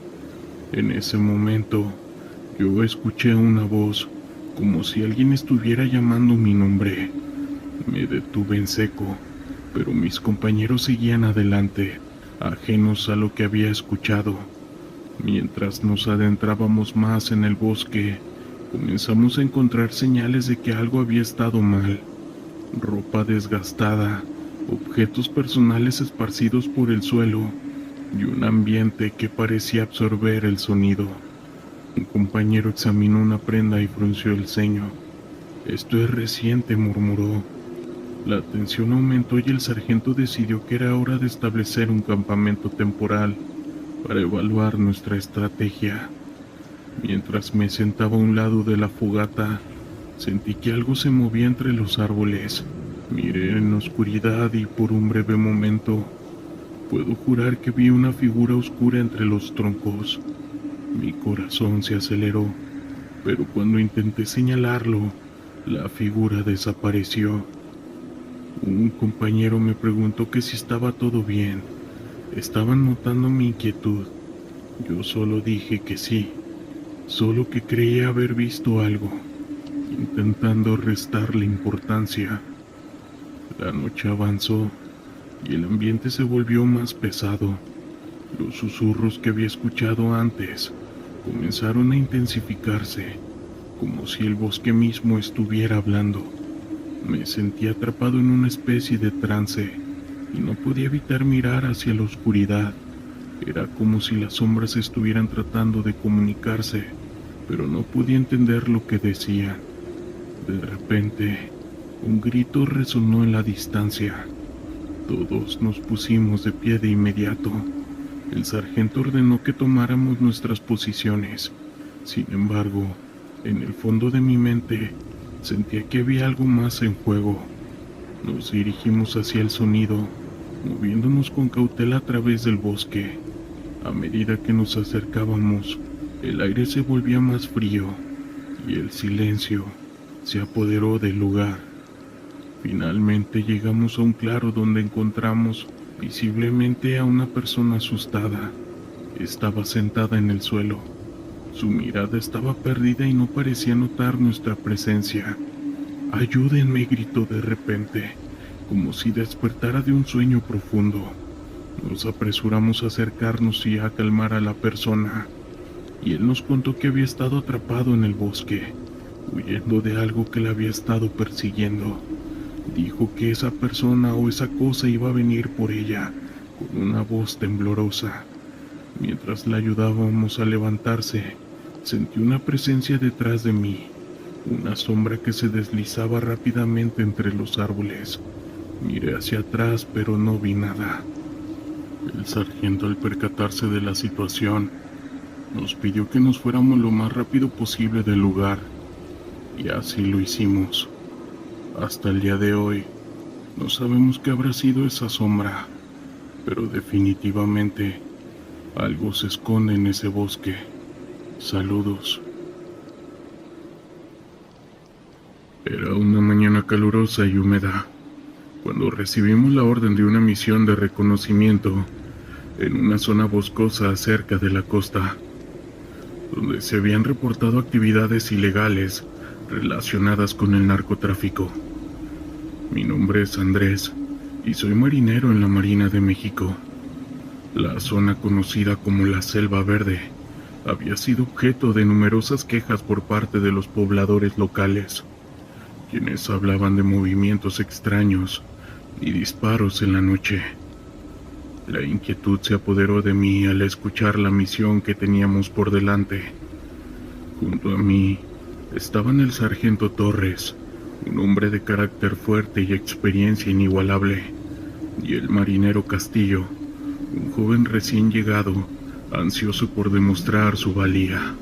En ese momento, yo escuché una voz, como si alguien estuviera llamando mi nombre. Me detuve en seco, pero mis compañeros seguían adelante, ajenos a lo que había escuchado. Mientras nos adentrábamos más en el bosque, comenzamos a encontrar señales de que algo había estado mal. Ropa desgastada, objetos personales esparcidos por el suelo y un ambiente que parecía absorber el sonido. Un compañero examinó una prenda y frunció el ceño. «Esto es reciente», murmuró. La tensión aumentó y el sargento decidió que era hora de establecer un campamento temporal para evaluar nuestra estrategia. Mientras me sentaba a un lado de la fogata, sentí que algo se movía entre los árboles. Miré en la oscuridad y por un breve momento puedo jurar que vi una figura oscura entre los troncos. Mi corazón se aceleró, pero cuando intenté señalarlo, la figura desapareció. Un compañero me preguntó que si estaba todo bien. Estaban notando mi inquietud. Yo solo dije que sí, solo que creía haber visto algo, intentando restarle importancia. La noche avanzó y el ambiente se volvió más pesado. Los susurros que había escuchado antes comenzaron a intensificarse, como si el bosque mismo estuviera hablando. Me sentí atrapado en una especie de trance y no podía evitar mirar hacia la oscuridad. Era como si las sombras estuvieran tratando de comunicarse, pero no podía entender lo que decían. De repente, un grito resonó en la distancia. Todos nos pusimos de pie de inmediato. El sargento ordenó que tomáramos nuestras posiciones. Sin embargo, en el fondo de mi mente, sentía que había algo más en juego. Nos dirigimos hacia el sonido, moviéndonos con cautela a través del bosque. A medida que nos acercábamos, el aire se volvía más frío y el silencio se apoderó del lugar. Finalmente llegamos a un claro donde encontramos visiblemente a una persona asustada. Estaba sentada en el suelo. Su mirada estaba perdida y no parecía notar nuestra presencia. «Ayúdenme», gritó de repente, como si despertara de un sueño profundo. Nos apresuramos a acercarnos y a calmar a la persona, y él nos contó que había estado atrapado en el bosque, huyendo de algo que le había estado persiguiendo. Dijo que esa persona o esa cosa iba a venir por ella, con una voz temblorosa. Mientras la ayudábamos a levantarse, sentí una presencia detrás de mí, una sombra que se deslizaba rápidamente entre los árboles. Miré hacia atrás, pero no vi nada. El sargento, al percatarse de la situación, nos pidió que nos fuéramos lo más rápido posible del lugar, y así lo hicimos. Hasta el día de hoy, no sabemos qué habrá sido esa sombra, pero definitivamente algo se esconde en ese bosque. Saludos. Era una mañana calurosa y húmeda, cuando recibimos la orden de una misión de reconocimiento en una zona boscosa cerca de la costa, donde se habían reportado actividades ilegales relacionadas con el narcotráfico. Mi nombre es Andrés y soy marinero en la Marina de México. La zona conocida como la Selva Verde había sido objeto de numerosas quejas por parte de los pobladores locales, quienes hablaban de movimientos extraños y disparos en la noche. La inquietud se apoderó de mí al escuchar la misión que teníamos por delante. Junto a mí estaban el sargento Torres, un hombre de carácter fuerte y experiencia inigualable, y el marinero Castillo, un joven recién llegado, ansioso por demostrar su valía.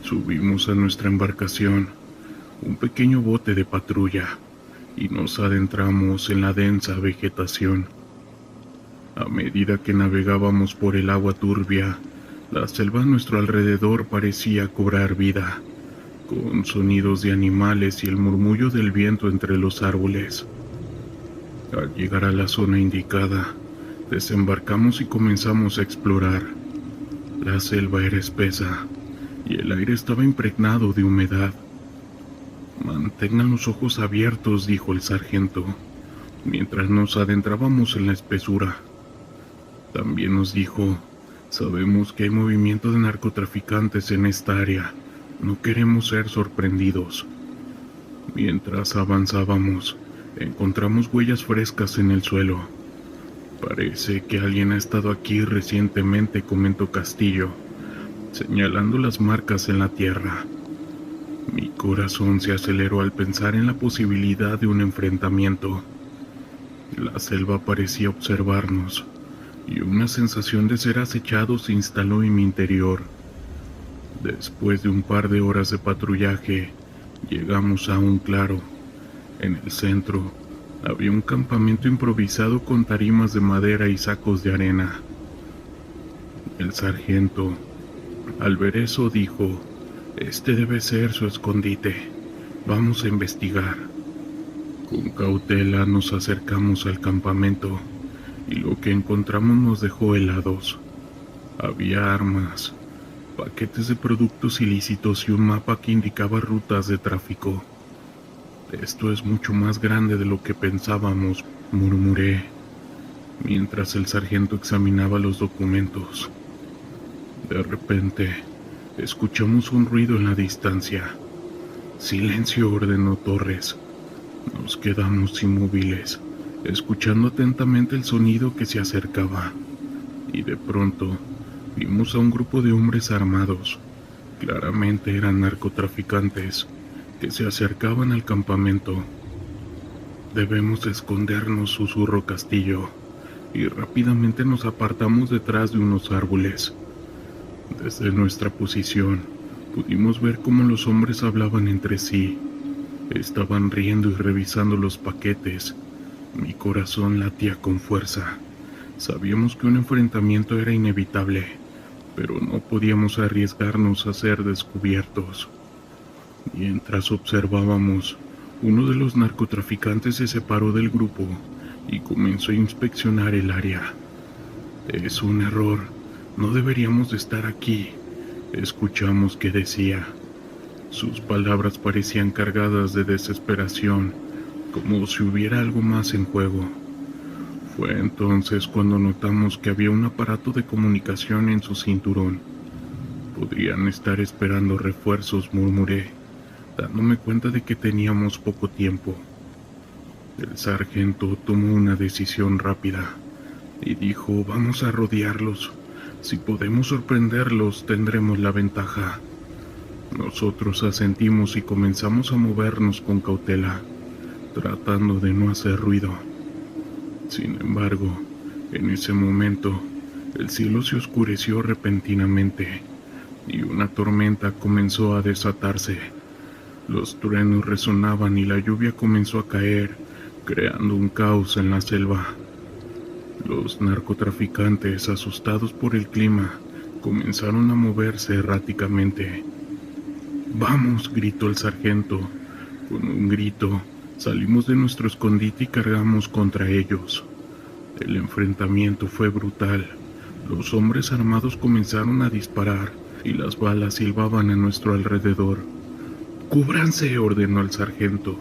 Subimos a nuestra embarcación, un pequeño bote de patrulla, y nos adentramos en la densa vegetación. A medida que navegábamos por el agua turbia, la selva a nuestro alrededor parecía cobrar vida, con sonidos de animales y el murmullo del viento entre los árboles. Al llegar a la zona indicada, desembarcamos y comenzamos a explorar. La selva era espesa y el aire estaba impregnado de humedad. «Mantengan los ojos abiertos», dijo el sargento, mientras nos adentrábamos en la espesura. También nos dijo: sabemos que hay movimiento de narcotraficantes en esta área. No queremos ser sorprendidos. Mientras avanzábamos, encontramos huellas frescas en el suelo. Parece que alguien ha estado aquí recientemente, comentó Castillo, señalando las marcas en la tierra. Mi corazón se aceleró al pensar en la posibilidad de un enfrentamiento. La selva parecía observarnos, y una sensación de ser acechado se instaló en mi interior. Después de un par de horas de patrullaje, llegamos a un claro. En el centro había un campamento improvisado con tarimas de madera y sacos de arena. El sargento, al ver eso, dijo: este debe ser su escondite. Vamos a investigar. Con cautela nos acercamos al campamento y lo que encontramos nos dejó helados. Había armas, paquetes de productos ilícitos y un mapa que indicaba rutas de tráfico. Esto es mucho más grande de lo que pensábamos, murmuré, mientras el sargento examinaba los documentos. De repente, escuchamos un ruido en la distancia. Silencio, ordenó Torres. Nos quedamos inmóviles, escuchando atentamente el sonido que se acercaba, y de pronto vimos a un grupo de hombres armados. Claramente eran narcotraficantes que se acercaban al campamento. Debemos escondernos, susurró Castillo, y rápidamente nos apartamos detrás de unos árboles. Desde nuestra posición pudimos ver cómo los hombres hablaban entre sí. Estaban riendo y revisando los paquetes. Mi corazón latía con fuerza. Sabíamos que un enfrentamiento era inevitable, pero no podíamos arriesgarnos a ser descubiertos. Mientras observábamos, uno de los narcotraficantes se separó del grupo y comenzó a inspeccionar el área. Es un error, no deberíamos de estar aquí, escuchamos que decía. Sus palabras parecían cargadas de desesperación, como si hubiera algo más en juego. Fue entonces cuando notamos que había un aparato de comunicación en su cinturón. Podrían estar esperando refuerzos, murmuré, dándome cuenta de que teníamos poco tiempo. El sargento tomó una decisión rápida y dijo: vamos a rodearlos. Si podemos sorprenderlos, tendremos la ventaja. Nosotros asentimos y comenzamos a movernos con cautela, tratando de no hacer ruido. Sin embargo, en ese momento, el cielo se oscureció repentinamente y una tormenta comenzó a desatarse. Los truenos resonaban y la lluvia comenzó a caer, creando un caos en la selva. Los narcotraficantes, asustados por el clima, comenzaron a moverse erráticamente. «¡Vamos!», gritó el sargento. Con un grito, salimos de nuestro escondite y cargamos contra ellos. El enfrentamiento fue brutal. Los hombres armados comenzaron a disparar y las balas silbaban a nuestro alrededor. «¡Cúbranse!», ordenó el sargento,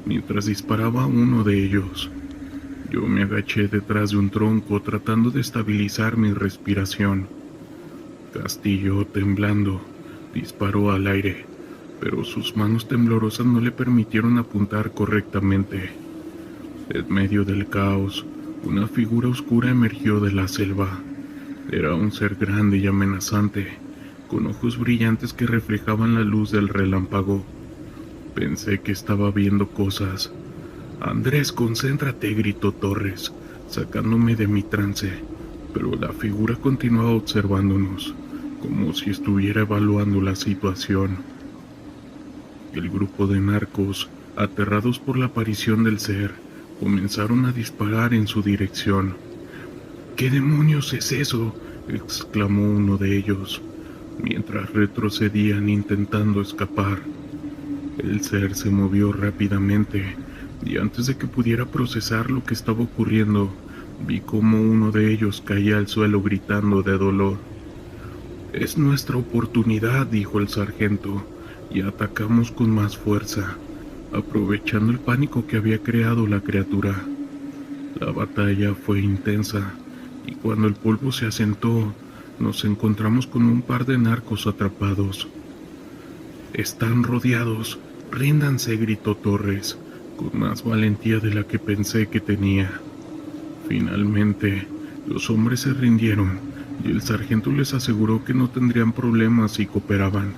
mientras disparaba a uno de ellos. Yo me agaché detrás de un tronco tratando de estabilizar mi respiración. Castillo, temblando, disparó al aire, pero sus manos temblorosas no le permitieron apuntar correctamente. En medio del caos, una figura oscura emergió de la selva. Era un ser grande y amenazante, con ojos brillantes que reflejaban la luz del relámpago. Pensé que estaba viendo cosas. «Andrés, concéntrate», gritó Torres, sacándome de mi trance, pero la figura continuaba observándonos, como si estuviera evaluando la situación. El grupo de narcos, aterrados por la aparición del ser, comenzaron a disparar en su dirección. «¿Qué demonios es eso?», exclamó uno de ellos, mientras retrocedían intentando escapar. El ser se movió rápidamente, y antes de que pudiera procesar lo que estaba ocurriendo, vi cómo uno de ellos caía al suelo gritando de dolor. «Es nuestra oportunidad», dijo el sargento, y atacamos con más fuerza, aprovechando el pánico que había creado la criatura. La batalla fue intensa, y cuando el polvo se asentó, nos encontramos con un par de narcos atrapados. «Están rodeados, ríndanse», gritó Torres, con más valentía de la que pensé que tenía. Finalmente, los hombres se rindieron y el sargento les aseguró que no tendrían problemas si cooperaban.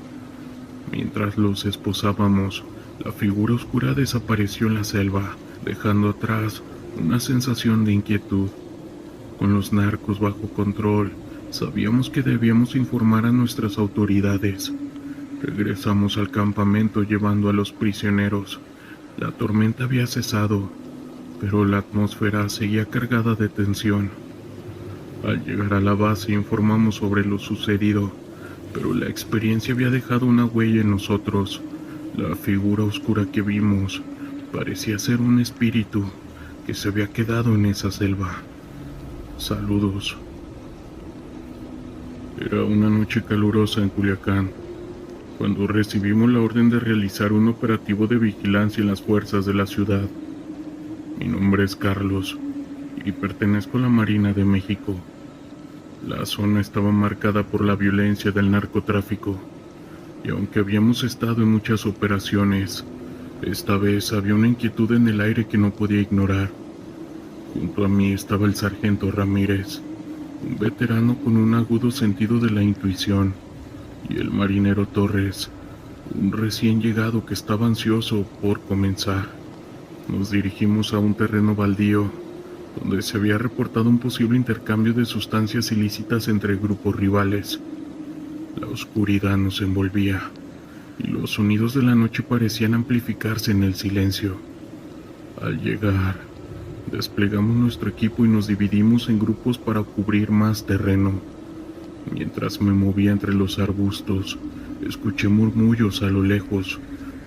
Mientras los esposábamos, la figura oscura desapareció en la selva, dejando atrás una sensación de inquietud. Con los narcos bajo control, sabíamos que debíamos informar a nuestras autoridades. Regresamos al campamento llevando a los prisioneros. La tormenta había cesado, pero la atmósfera seguía cargada de tensión. Al llegar a la base informamos sobre lo sucedido, pero la experiencia había dejado una huella en nosotros. La figura oscura que vimos parecía ser un espíritu que se había quedado en esa selva. Saludos. Era una noche calurosa en Culiacán, cuando recibimos la orden de realizar un operativo de vigilancia en las fuerzas de la ciudad. Mi nombre es Carlos y pertenezco a la Marina de México. La zona estaba marcada por la violencia del narcotráfico, y aunque habíamos estado en muchas operaciones, esta vez había una inquietud en el aire que no podía ignorar. Junto a mí estaba el sargento Ramírez, un veterano con un agudo sentido de la intuición, y el marinero Torres, un recién llegado que estaba ansioso por comenzar. Nos dirigimos a un terreno baldío, donde se había reportado un posible intercambio de sustancias ilícitas entre grupos rivales. La oscuridad nos envolvía, y los sonidos de la noche parecían amplificarse en el silencio. Al llegar, desplegamos nuestro equipo y nos dividimos en grupos para cubrir más terreno. Mientras me movía entre los arbustos, escuché murmullos a lo lejos,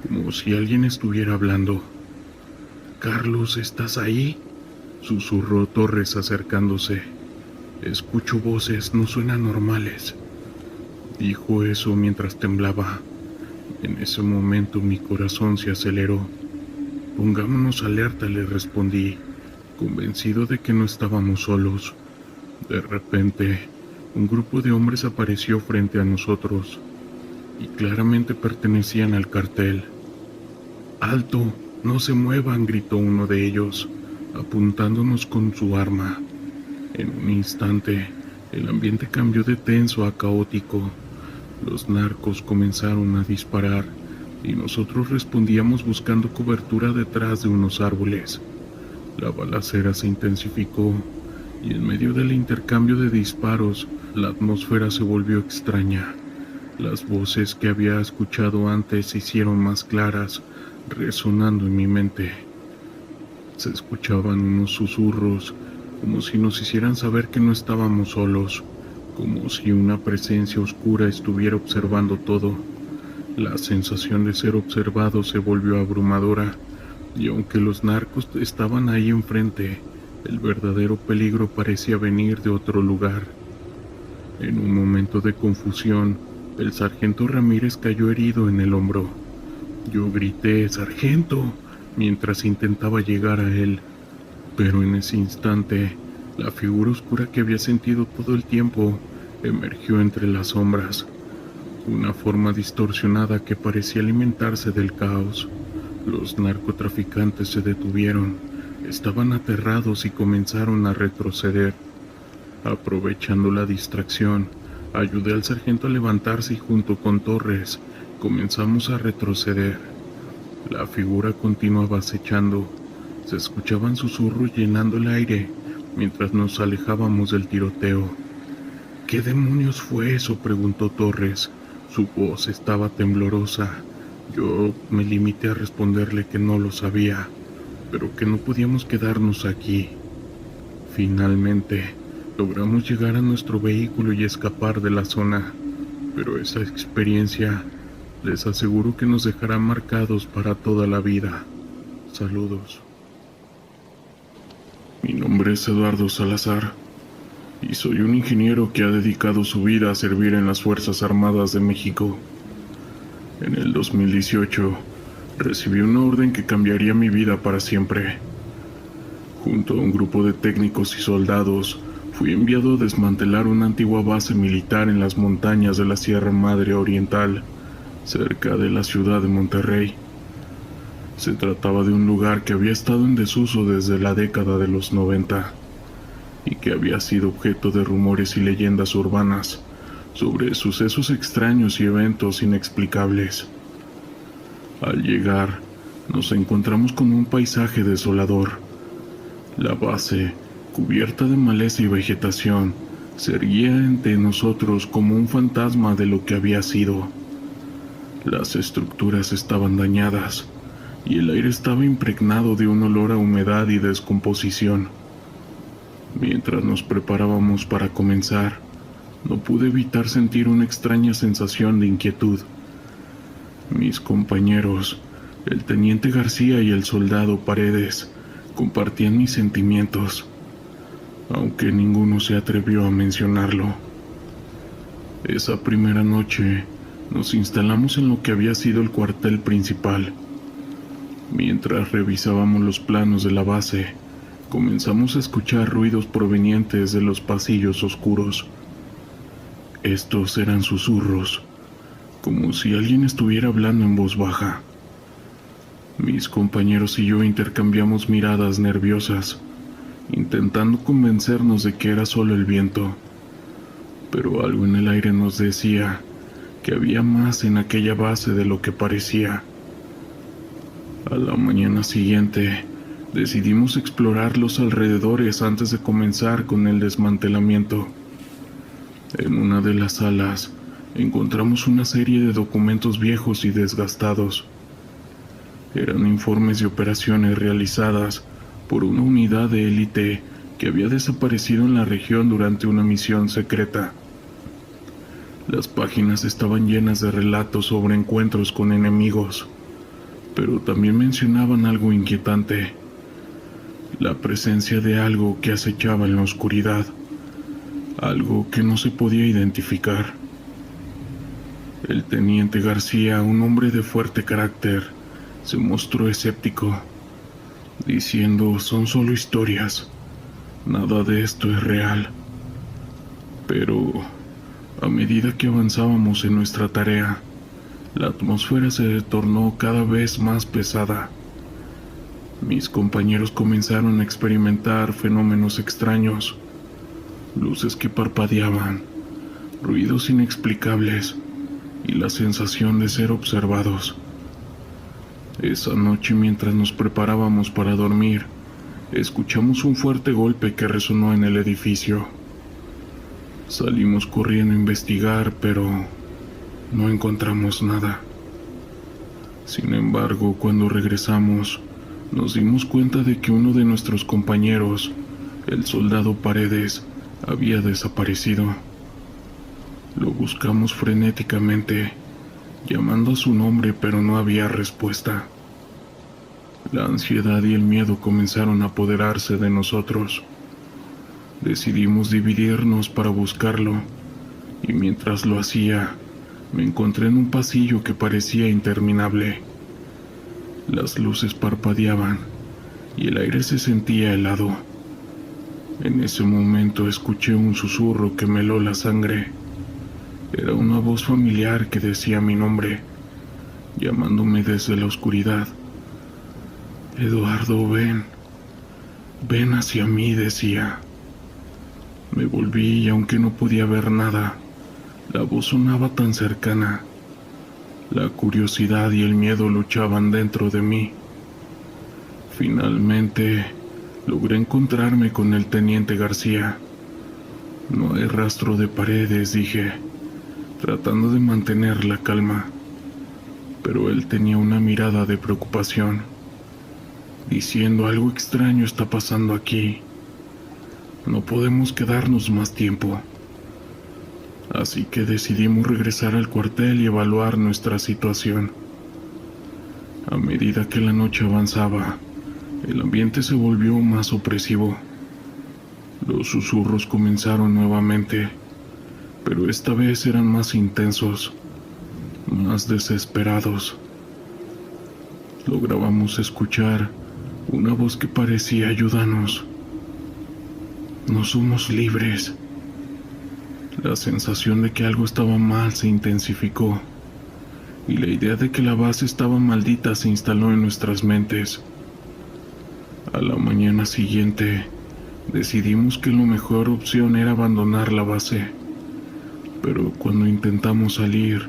como si alguien estuviera hablando. «Carlos, ¿estás ahí?», susurró Torres acercándose. «Escucho voces, no suenan normales». Dijo eso mientras temblaba. En ese momento mi corazón se aceleró. «Pongámonos alerta», le respondí, convencido de que no estábamos solos. De repente, un grupo de hombres apareció frente a nosotros, y claramente pertenecían al cartel. «¡Alto! ¡No se muevan!», gritó uno de ellos, apuntándonos con su arma. En un instante, el ambiente cambió de tenso a caótico. Los narcos comenzaron a disparar, y nosotros respondíamos buscando cobertura detrás de unos árboles. La balacera se intensificó, y en medio del intercambio de disparos, la atmósfera se volvió extraña. Las voces que había escuchado antes se hicieron más claras, resonando en mi mente. Se escuchaban unos susurros, como si nos hicieran saber que no estábamos solos, como si una presencia oscura estuviera observando todo. La sensación de ser observado se volvió abrumadora, y aunque los narcos estaban ahí enfrente, el verdadero peligro parecía venir de otro lugar. En un momento de confusión, el sargento Ramírez cayó herido en el hombro. Yo grité «¡Sargento!», mientras intentaba llegar a él, pero en ese instante, la figura oscura que había sentido todo el tiempo emergió entre las sombras, una forma distorsionada que parecía alimentarse del caos. Los narcotraficantes se detuvieron, estaban aterrados y comenzaron a retroceder. Aprovechando la distracción, ayudé al sargento a levantarse y junto con Torres comenzamos a retroceder. La figura continuaba acechando. Se escuchaban susurros llenando el aire mientras nos alejábamos del tiroteo. «¿Qué demonios fue eso?», preguntó Torres. Su voz estaba temblorosa. Yo me limité a responderle que no lo sabía, pero que no podíamos quedarnos aquí. Finalmente, logramos llegar a nuestro vehículo y escapar de la zona, pero esa experiencia les aseguro que nos dejará marcados para toda la vida. Saludos. Mi nombre es Eduardo Salazar y soy un ingeniero que ha dedicado su vida a servir en las Fuerzas Armadas de México. En el 2018 recibí una orden que cambiaría mi vida para siempre. Junto a un grupo de técnicos y soldados, Fui enviado a desmantelar una antigua base militar en las montañas de la Sierra Madre Oriental, cerca de la ciudad de Monterrey. Se trataba de un lugar que había estado en desuso desde la década de los 90 y que había sido objeto de rumores y leyendas urbanas sobre sucesos extraños y eventos inexplicables. Al llegar, nos encontramos con un paisaje desolador. La base, cubierta de maleza y vegetación, se erguía ante nosotros como un fantasma de lo que había sido. Las estructuras estaban dañadas y el aire estaba impregnado de un olor a humedad y descomposición. Mientras nos preparábamos para comenzar, no pude evitar sentir una extraña sensación de inquietud. Mis compañeros, el teniente García y el soldado Paredes, compartían mis sentimientos, aunque ninguno se atrevió a mencionarlo. Esa primera noche, nos instalamos en lo que había sido el cuartel principal. Mientras revisábamos los planos de la base, comenzamos a escuchar ruidos provenientes de los pasillos oscuros. Estos eran susurros, como si alguien estuviera hablando en voz baja. Mis compañeros y yo intercambiamos miradas nerviosas, intentando convencernos de que era solo el viento, pero algo en el aire nos decía que había más en aquella base de lo que parecía. A la mañana siguiente, decidimos explorar los alrededores antes de comenzar con el desmantelamiento. En una de las salas, encontramos una serie de documentos viejos y desgastados. Eran informes de operaciones realizadas por una unidad de élite que había desaparecido en la región durante una misión secreta. Las páginas estaban llenas de relatos sobre encuentros con enemigos, pero también mencionaban algo inquietante: la presencia de algo que acechaba en la oscuridad, algo que no se podía identificar. El teniente García, un hombre de fuerte carácter, se mostró escéptico, diciendo: son solo historias, nada de esto es real. Pero a medida que avanzábamos en nuestra tarea, la atmósfera se tornó cada vez más pesada. Mis compañeros comenzaron a experimentar fenómenos extraños, luces que parpadeaban, ruidos inexplicables y la sensación de ser observados. Esa noche, mientras nos preparábamos para dormir, escuchamos un fuerte golpe que resonó en el edificio. Salimos corriendo a investigar, pero no encontramos nada. Sin embargo, cuando regresamos, nos dimos cuenta de que uno de nuestros compañeros, el soldado Paredes, había desaparecido. Lo buscamos frenéticamente, llamando a su nombre, pero no había respuesta. La ansiedad y el miedo comenzaron a apoderarse de nosotros. Decidimos dividirnos para buscarlo, y mientras lo hacía, me encontré en un pasillo que parecía interminable. Las luces parpadeaban y el aire se sentía helado. En ese momento escuché un susurro que me heló la sangre. Era una voz familiar que decía mi nombre, llamándome desde la oscuridad. Eduardo, ven, ven hacia mí, decía. Me volví y aunque no podía ver nada, la voz sonaba tan cercana. La curiosidad y el miedo luchaban dentro de mí. Finalmente, logré encontrarme con el teniente García. No hay rastro de Paredes, dije, tratando de mantener la calma. Pero él tenía una mirada de preocupación, diciendo: algo extraño está pasando aquí. No podemos quedarnos más tiempo. Así que decidimos regresar al cuartel y evaluar nuestra situación. A medida que la noche avanzaba, el ambiente se volvió más opresivo. Los susurros comenzaron nuevamente, pero esta vez eran más intensos, más desesperados. Lográbamos escuchar una voz que parecía: ayúdanos. No somos libres. La sensación de que algo estaba mal se intensificó, y la idea de que la base estaba maldita se instaló en nuestras mentes. A la mañana siguiente, decidimos que la mejor opción era abandonar la base, pero cuando intentamos salir,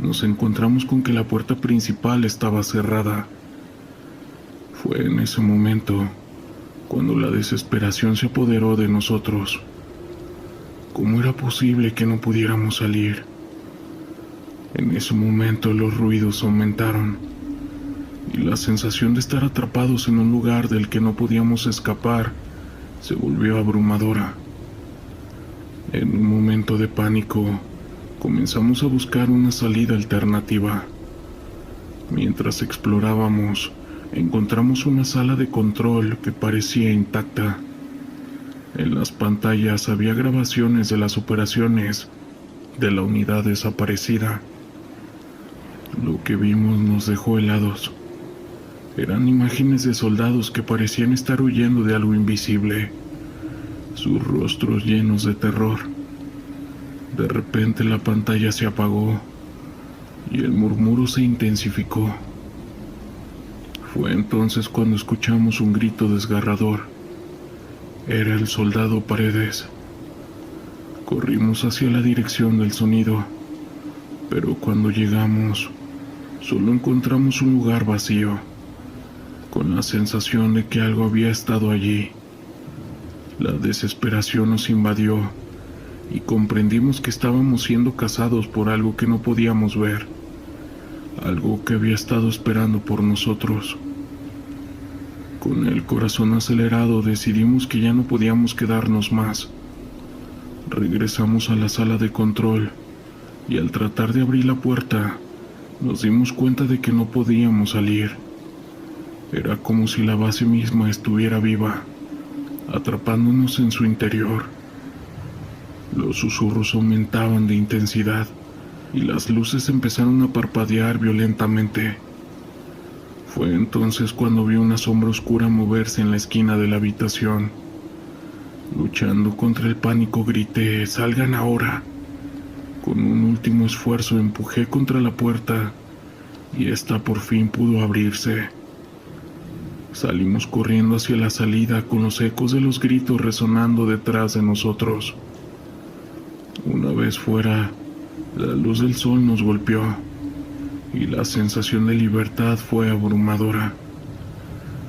nos encontramos con que la puerta principal estaba cerrada. Fue en ese momento cuando la desesperación se apoderó de nosotros. ¿Cómo era posible que no pudiéramos salir? En ese momento los ruidos aumentaron y la sensación de estar atrapados en un lugar del que no podíamos escapar se volvió abrumadora. En un momento de pánico, comenzamos a buscar una salida alternativa. Mientras explorábamos, encontramos una sala de control que parecía intacta. En las pantallas había grabaciones de las operaciones de la unidad desaparecida. Lo que vimos nos dejó helados. Eran imágenes de soldados que parecían estar huyendo de algo invisible, sus rostros llenos de terror. De repente la pantalla se apagó y el murmuro se intensificó. Fue entonces cuando escuchamos un grito desgarrador. Era el soldado Paredes. Corrimos hacia la dirección del sonido, pero cuando llegamos, solo encontramos un lugar vacío, con la sensación de que algo había estado allí. La desesperación nos invadió y comprendimos que estábamos siendo cazados por algo que no podíamos ver, algo que había estado esperando por nosotros. Con el corazón acelerado decidimos que ya no podíamos quedarnos más. Regresamos a la sala de control y al tratar de abrir la puerta, nos dimos cuenta de que no podíamos salir. Era como si la base misma estuviera viva, atrapándonos en su interior. Los susurros aumentaban de intensidad y las luces empezaron a parpadear violentamente. Fue entonces cuando vi una sombra oscura moverse en la esquina de la habitación. Luchando contra el pánico grité: «¡Salgan ahora!». Con un último esfuerzo empujé contra la puerta y esta por fin pudo abrirse. Salimos corriendo hacia la salida con los ecos de los gritos resonando detrás de nosotros. Una vez fuera, la luz del sol nos golpeó y la sensación de libertad fue abrumadora.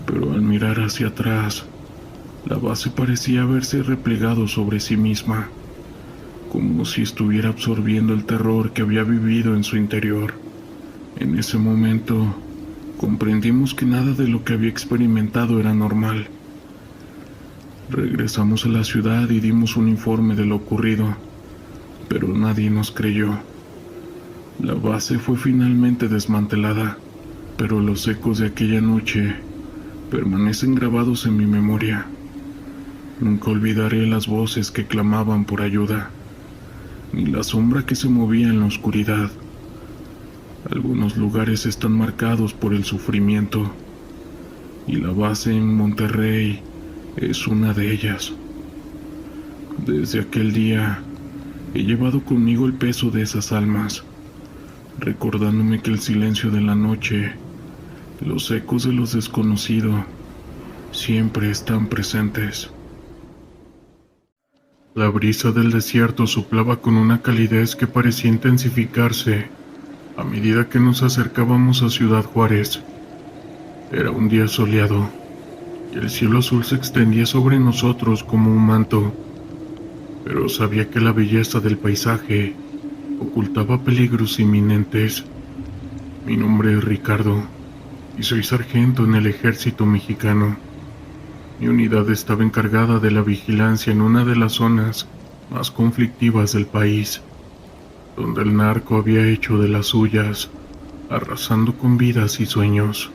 Pero al mirar hacia atrás, la base parecía haberse replegado sobre sí misma, como si estuviera absorbiendo el terror que había vivido en su interior. En ese momento, comprendimos que nada de lo que había experimentado era normal. Regresamos a la ciudad y dimos un informe de lo ocurrido, pero nadie nos creyó. La base fue finalmente desmantelada, pero los ecos de aquella noche permanecen grabados en mi memoria. Nunca olvidaré las voces que clamaban por ayuda, ni la sombra que se movía en la oscuridad. Algunos lugares están marcados por el sufrimiento, y la base en Monterrey es una de ellas. Desde aquel día, he llevado conmigo el peso de esas almas, recordándome que el silencio de la noche, los ecos de los desconocidos, siempre están presentes. La brisa del desierto soplaba con una calidez que parecía intensificarse a medida que nos acercábamos a Ciudad Juárez. Era un día soleado, y el cielo azul se extendía sobre nosotros como un manto, pero sabía que la belleza del paisaje ocultaba peligros inminentes. Mi nombre es Ricardo, y soy sargento en el ejército mexicano. Mi unidad estaba encargada de la vigilancia en una de las zonas más conflictivas del país, donde el narco había hecho de las suyas, arrasando con vidas y sueños.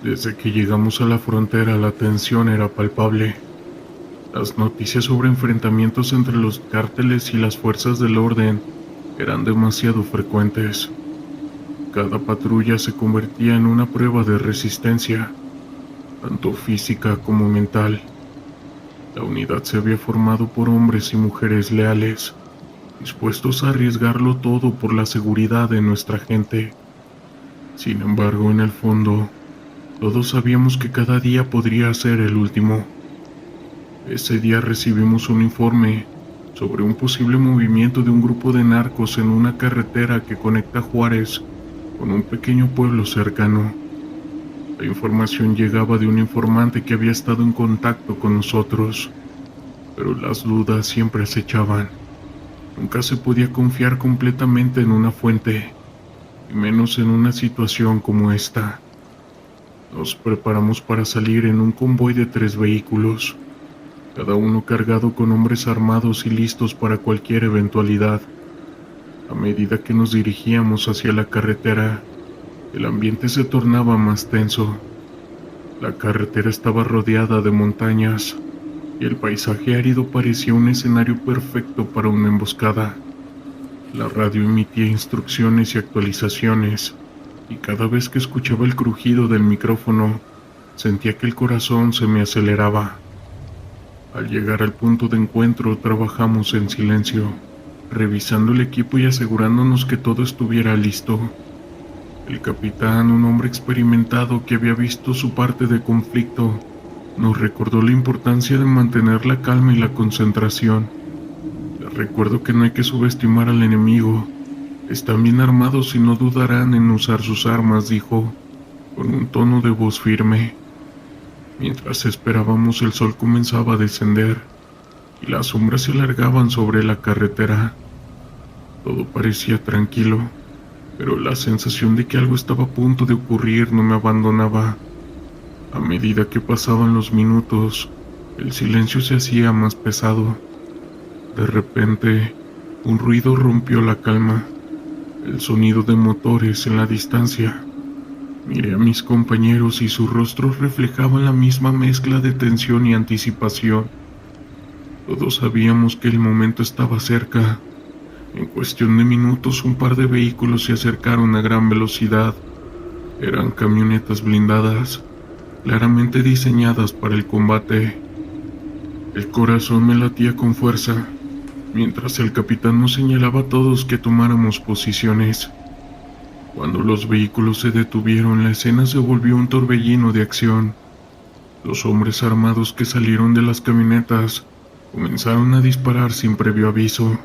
Desde que llegamos a la frontera, la tensión era palpable. Las noticias sobre enfrentamientos entre los cárteles y las fuerzas del orden eran demasiado frecuentes. Cada patrulla se convertía en una prueba de resistencia, tanto física como mental. La unidad se había formado por hombres y mujeres leales, dispuestos a arriesgarlo todo por la seguridad de nuestra gente. Sin embargo, en el fondo, todos sabíamos que cada día podría ser el último. Ese día recibimos un informe sobre un posible movimiento de un grupo de narcos en una carretera que conecta Juárez con un pequeño pueblo cercano. La información llegaba de un informante que había estado en contacto con nosotros, pero las dudas siempre acechaban. Nunca se podía confiar completamente en una fuente, y menos en una situación como esta. Nos preparamos para salir en un convoy de 3 vehículos, cada uno cargado con hombres armados y listos para cualquier eventualidad. A medida que nos dirigíamos hacia la carretera, el ambiente se tornaba más tenso. La carretera estaba rodeada de montañas, y el paisaje árido parecía un escenario perfecto para una emboscada. La radio emitía instrucciones y actualizaciones, y cada vez que escuchaba el crujido del micrófono, sentía que el corazón se me aceleraba. Al llegar al punto de encuentro, trabajamos en silencio, revisando el equipo y asegurándonos que todo estuviera listo. El capitán, un hombre experimentado que había visto su parte de conflicto, nos recordó la importancia de mantener la calma y la concentración. Les recuerdo que no hay que subestimar al enemigo. Están bien armados y no dudarán en usar sus armas, dijo, con un tono de voz firme. Mientras esperábamos, el sol comenzaba a descender y las sombras se alargaban sobre la carretera. Todo parecía tranquilo, pero la sensación de que algo estaba a punto de ocurrir no me abandonaba. A medida que pasaban los minutos, el silencio se hacía más pesado. De repente, un ruido rompió la calma, el sonido de motores en la distancia. Miré a mis compañeros y sus rostros reflejaban la misma mezcla de tensión y anticipación. Todos sabíamos que el momento estaba cerca. En cuestión de minutos, un par de vehículos se acercaron a gran velocidad. Eran camionetas blindadas, claramente diseñadas para el combate. El corazón me latía con fuerza, mientras el capitán nos señalaba a todos que tomáramos posiciones. Cuando los vehículos se detuvieron, la escena se volvió un torbellino de acción. Los hombres armados que salieron de las camionetas comenzaron a disparar sin previo aviso.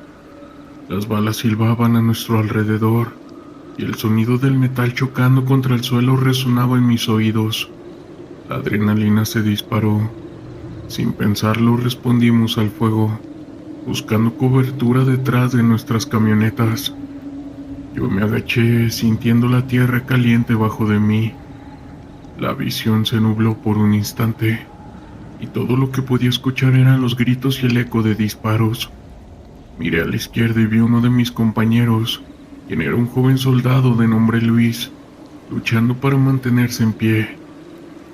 Las balas silbaban a nuestro alrededor, y el sonido del metal chocando contra el suelo resonaba en mis oídos. La adrenalina se disparó. Sin pensarlo, respondimos al fuego, buscando cobertura detrás de nuestras camionetas. Yo me agaché, sintiendo la tierra caliente bajo de mí. La visión se nubló por un instante, y todo lo que podía escuchar eran los gritos y el eco de disparos. Miré a la izquierda y vi a uno de mis compañeros, quien era un joven soldado de nombre Luis, luchando para mantenerse en pie.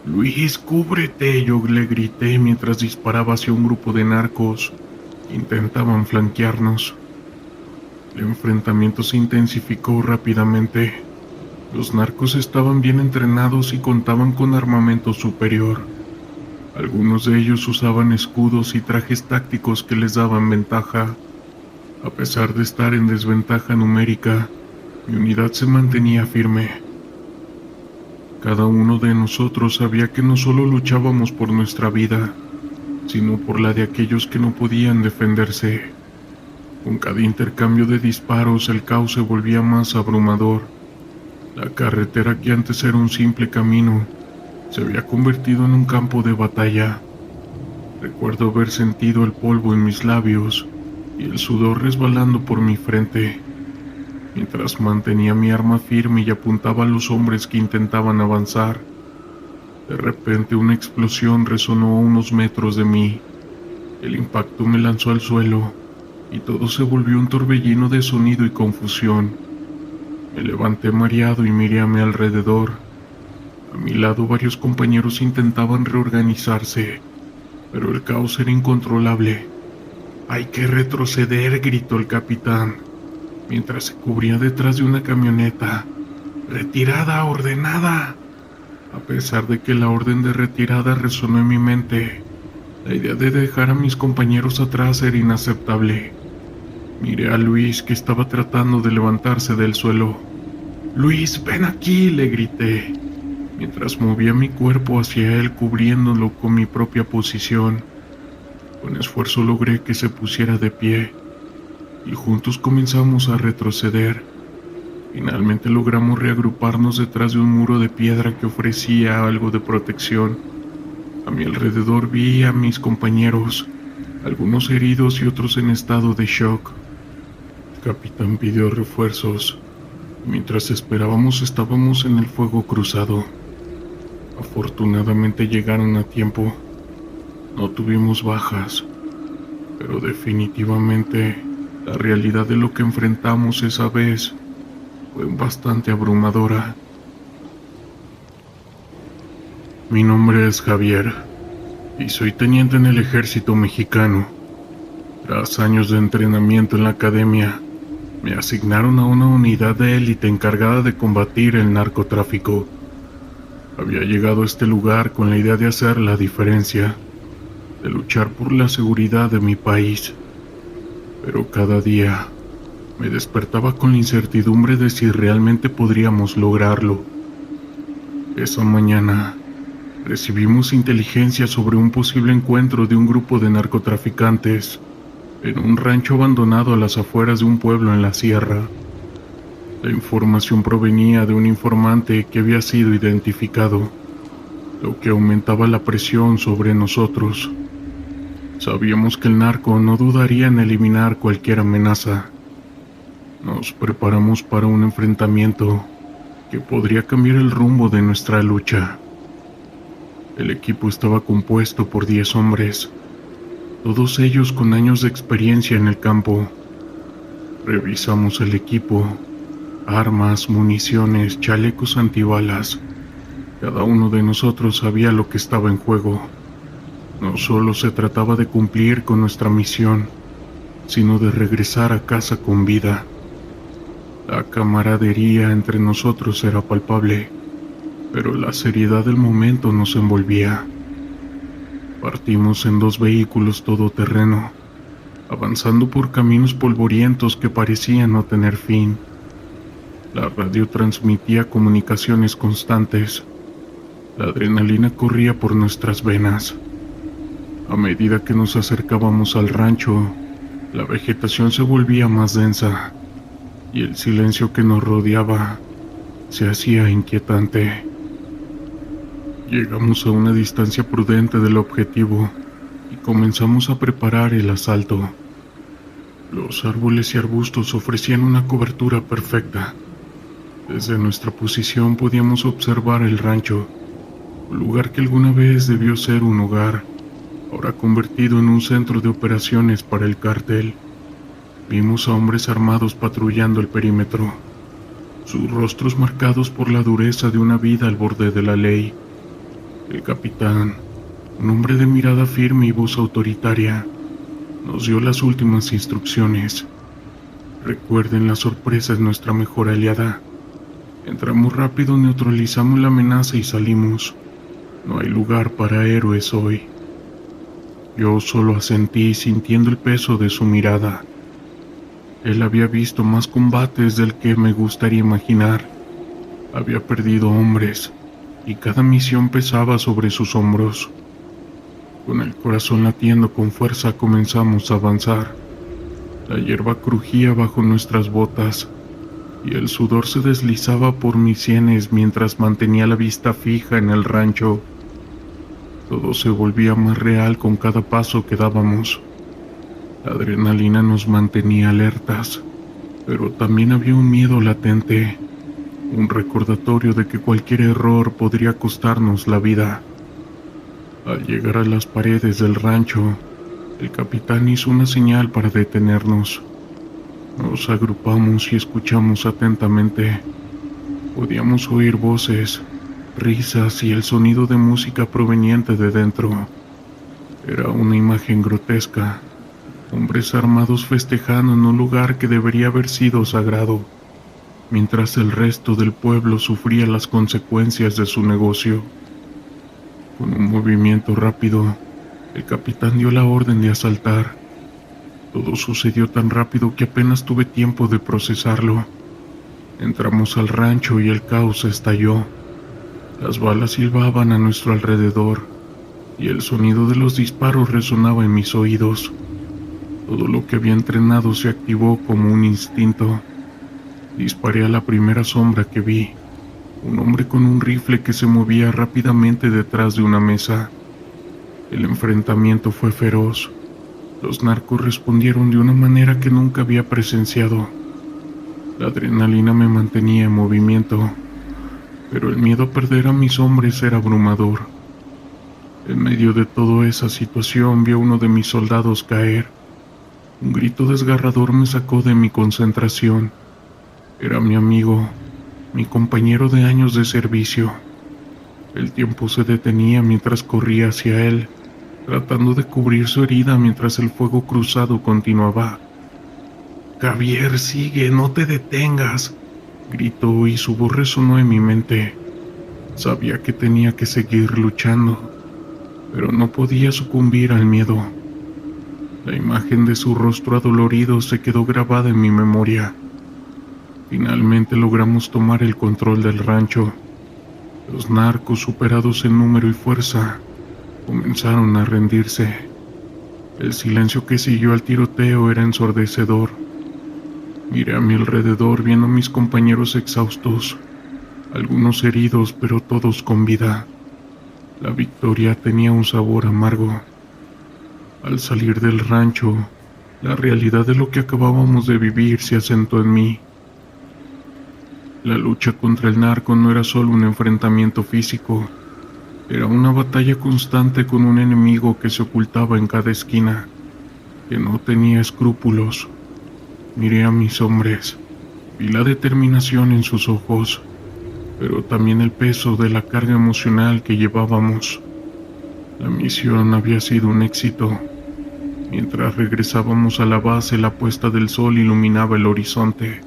«Luis, cúbrete», yo le grité mientras disparaba hacia un grupo de narcos que intentaban flanquearnos. El enfrentamiento se intensificó rápidamente. Los narcos estaban bien entrenados y contaban con armamento superior. Algunos de ellos usaban escudos y trajes tácticos que les daban ventaja. A pesar de estar en desventaja numérica, mi unidad se mantenía firme. Cada uno de nosotros sabía que no solo luchábamos por nuestra vida, sino por la de aquellos que no podían defenderse. Con cada intercambio de disparos, el caos se volvía más abrumador. La carretera, que antes era un simple camino, se había convertido en un campo de batalla. Recuerdo haber sentido el polvo en mis labios y el sudor resbalando por mi frente, mientras mantenía mi arma firme y apuntaba a los hombres que intentaban avanzar. De repente, una explosión resonó a unos metros de mí. El impacto me lanzó al suelo, y todo se volvió un torbellino de sonido y confusión. Me levanté mareado y miré a mi alrededor. A mi lado, varios compañeros intentaban reorganizarse, pero el caos era incontrolable. «Hay que retroceder», gritó el capitán, mientras se cubría detrás de una camioneta. «Retirada ordenada». A pesar de que la orden de retirada resonó en mi mente, La idea de dejar a mis compañeros atrás era inaceptable. Miré a Luis, que estaba tratando de levantarse del suelo. «Luis, ven aquí», le grité, mientras movía mi cuerpo hacia él, cubriéndolo con mi propia posición. Con esfuerzo logré que se pusiera de pie, y juntos comenzamos a retroceder. Finalmente logramos reagruparnos detrás de un muro de piedra que ofrecía algo de protección. A mi alrededor vi a mis compañeros, algunos heridos y otros en estado de shock. El capitán pidió refuerzos. Mientras esperábamos, estábamos en el fuego cruzado. Afortunadamente llegaron a tiempo. No tuvimos bajas, pero definitivamente la realidad de lo que enfrentamos esa vez fue bastante abrumadora. Mi nombre es Javier y soy teniente en el ejército mexicano. Tras años de entrenamiento en la academia, me asignaron a una unidad de élite encargada de combatir el narcotráfico. Había llegado a este lugar con la idea de hacer la diferencia, de luchar por la seguridad de mi país. Pero cada día me despertaba con la incertidumbre de si realmente podríamos lograrlo. Esa mañana recibimos inteligencia sobre un posible encuentro de un grupo de narcotraficantes en un rancho abandonado a las afueras de un pueblo en la sierra. La información provenía de un informante que había sido identificado, lo que aumentaba la presión sobre nosotros. Sabíamos que el narco no dudaría en eliminar cualquier amenaza. Nos preparamos para un enfrentamiento que podría cambiar el rumbo de nuestra lucha. El equipo estaba compuesto por 10 hombres, todos ellos con años de experiencia en el campo. Revisamos el equipo, armas, municiones, chalecos antibalas. Cada uno de nosotros sabía lo que estaba en juego. No solo se trataba de cumplir con nuestra misión, sino de regresar a casa con vida. La camaradería entre nosotros era palpable, pero la seriedad del momento nos envolvía. Partimos en 2 vehículos todoterreno, avanzando por caminos polvorientos que parecían no tener fin. La radio transmitía comunicaciones constantes. La adrenalina corría por nuestras venas. A medida que nos acercábamos al rancho, la vegetación se volvía más densa y el silencio que nos rodeaba se hacía inquietante. Llegamos a una distancia prudente del objetivo y comenzamos a preparar el asalto. Los árboles y arbustos ofrecían una cobertura perfecta. Desde nuestra posición podíamos observar el rancho, un lugar que alguna vez debió ser un hogar, ahora convertido en un centro de operaciones para el cártel. Vimos a hombres armados patrullando el perímetro, sus rostros marcados por la dureza de una vida al borde de la ley. El capitán, un hombre de mirada firme y voz autoritaria, nos dio las últimas instrucciones. Recuerden, la sorpresa es nuestra mejor aliada. Entramos rápido, neutralizamos la amenaza y salimos. No hay lugar para héroes hoy. Yo solo asentí, sintiendo el peso de su mirada. Él había visto más combates del que me gustaría imaginar. Había perdido hombres, y cada misión pesaba sobre sus hombros. Con el corazón latiendo con fuerza comenzamos a avanzar. La hierba crujía bajo nuestras botas, y el sudor se deslizaba por mis sienes mientras mantenía la vista fija en el rancho. Todo se volvía más real con cada paso que dábamos. La adrenalina nos mantenía alertas, pero también había un miedo latente, un recordatorio de que cualquier error podría costarnos la vida. Al llegar a las paredes del rancho, el capitán hizo una señal para detenernos. Nos agrupamos y escuchamos atentamente. Podíamos oír voces, risas y el sonido de música proveniente de dentro. Era una imagen grotesca, hombres armados festejando en un lugar que debería haber sido sagrado, mientras el resto del pueblo sufría las consecuencias de su negocio. Con un movimiento rápido, El capitán dio la orden de asaltar. Todo sucedió tan rápido que apenas tuve tiempo de procesarlo. Entramos al rancho y el caos estalló. Las balas silbaban a nuestro alrededor y el sonido de los disparos resonaba en mis oídos. Todo lo que había entrenado se activó como un instinto. Disparé a la primera sombra que vi, un hombre con un rifle que se movía rápidamente detrás de una mesa. El enfrentamiento fue feroz. Los narcos respondieron de una manera que nunca había presenciado. La adrenalina me mantenía en movimiento, pero el miedo a perder a mis hombres era abrumador. En medio de toda esa situación vi a uno de mis soldados caer. Un grito desgarrador me sacó de mi concentración. Era mi amigo, mi compañero de años de servicio. El tiempo se detenía mientras corría hacia él, tratando de cubrir su herida mientras el fuego cruzado continuaba. «Javier, sigue, no te detengas», gritó y su voz resonó en mi mente. Sabía que tenía que seguir luchando, pero no podía sucumbir al miedo. La imagen de su rostro adolorido se quedó grabada en mi memoria. Finalmente logramos tomar el control del rancho. Los narcos, superados en número y fuerza, comenzaron a rendirse. El silencio que siguió al tiroteo era ensordecedor. Miré a mi alrededor viendo a mis compañeros exhaustos, algunos heridos, pero todos con vida. La victoria tenía un sabor amargo. Al salir del rancho, la realidad de lo que acabábamos de vivir se asentó en mí. La lucha contra el narco no era solo un enfrentamiento físico, era una batalla constante con un enemigo que se ocultaba en cada esquina, que no tenía escrúpulos. Miré a mis hombres, vi la determinación en sus ojos, pero también el peso de la carga emocional que llevábamos. La misión había sido un éxito. Mientras regresábamos a la base, la puesta del sol iluminaba el horizonte,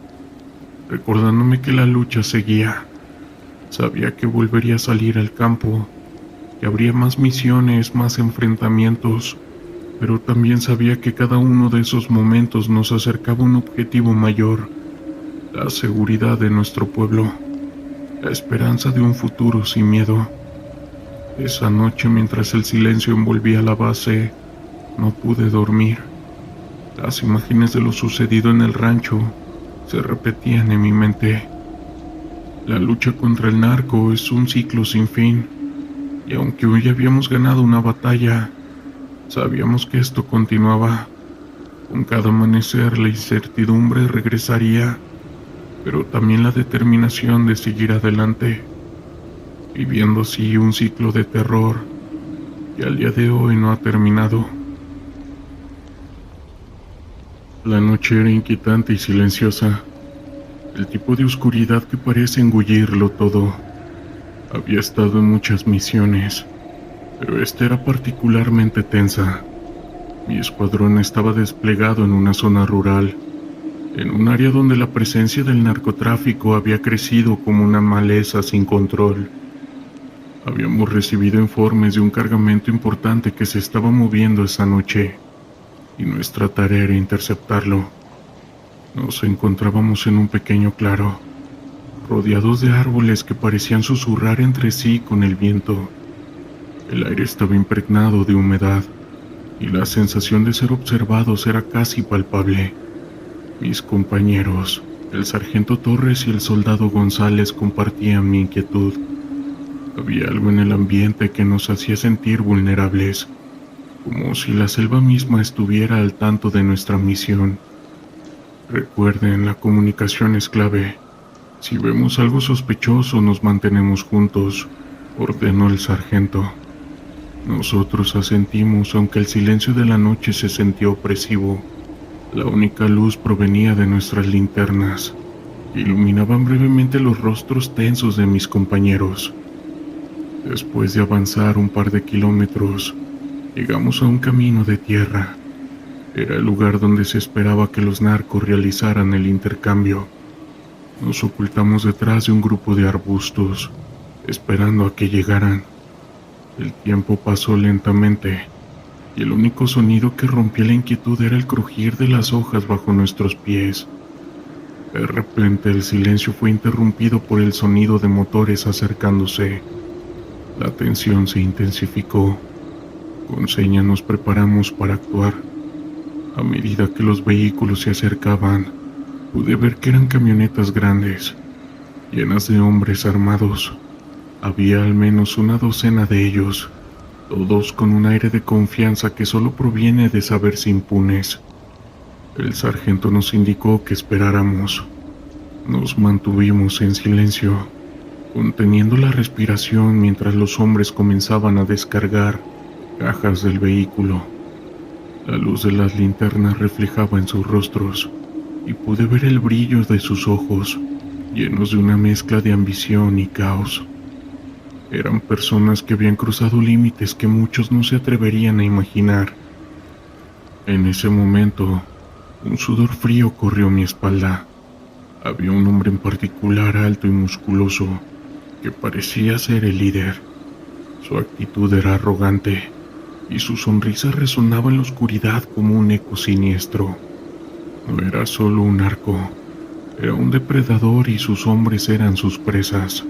recordándome que la lucha seguía. Sabía que volvería a salir al campo, que habría más misiones, más enfrentamientos, pero también sabía que cada uno de esos momentos nos acercaba a un objetivo mayor, la seguridad de nuestro pueblo, la esperanza de un futuro sin miedo. Esa noche, mientras el silencio envolvía la base, no pude dormir. Las imágenes de lo sucedido en el rancho se repetían en mi mente. La lucha contra el narco es un ciclo sin fin, y aunque hoy habíamos ganado una batalla, sabíamos que esto continuaba. Con cada amanecer la incertidumbre regresaría, pero también la determinación de seguir adelante, viviendo así un ciclo de terror que al día de hoy no ha terminado. La noche era inquietante y silenciosa, el tipo de oscuridad que parece engullirlo todo. Había estado en muchas misiones, pero esta era particularmente tensa. Mi escuadrón estaba desplegado en una zona rural, en un área donde la presencia del narcotráfico había crecido como una maleza sin control. Habíamos recibido informes de un cargamento importante que se estaba moviendo esa noche, y nuestra tarea era interceptarlo. Nos encontrábamos en un pequeño claro, rodeados de árboles que parecían susurrar entre sí con el viento. El aire estaba impregnado de humedad, y la sensación de ser observados era casi palpable. Mis compañeros, el sargento Torres y el soldado González, compartían mi inquietud. Había algo en el ambiente que nos hacía sentir vulnerables, como si la selva misma estuviera al tanto de nuestra misión. Recuerden, la comunicación es clave. Si vemos algo sospechoso, nos mantenemos juntos, ordenó el sargento. Nosotros asentimos, aunque el silencio de la noche se sentía opresivo. La única luz provenía de nuestras linternas, que iluminaban brevemente los rostros tensos de mis compañeros. Después de avanzar un par de kilómetros, llegamos a un camino de tierra. Era el lugar donde se esperaba que los narcos realizaran el intercambio. Nos ocultamos detrás de un grupo de arbustos, esperando a que llegaran. El tiempo pasó lentamente. y el único sonido que rompía la inquietud era el crujir de las hojas bajo nuestros pies. De repente el silencio fue interrumpido por el sonido de motores acercándose. La tensión se intensificó. Con señas nos preparamos para actuar. A medida que los vehículos se acercaban, pude ver que eran camionetas grandes, llenas de hombres armados. Había al menos una docena de ellos, todos con un aire de confianza que solo proviene de saberse impunes. El sargento nos indicó que esperáramos. Nos mantuvimos en silencio, conteniendo la respiración mientras los hombres comenzaban a descargar cajas del vehículo. La luz de las linternas reflejaba en sus rostros y pude ver el brillo de sus ojos, llenos de una mezcla de ambición y caos. Eran personas que habían cruzado límites que muchos no se atreverían a imaginar. En ese momento, un sudor frío corrió mi espalda. Había un hombre en particular alto y musculoso, que parecía ser el líder. Su actitud era arrogante, y su sonrisa resonaba en la oscuridad como un eco siniestro. No era solo un narco, era un depredador y sus hombres eran sus presas.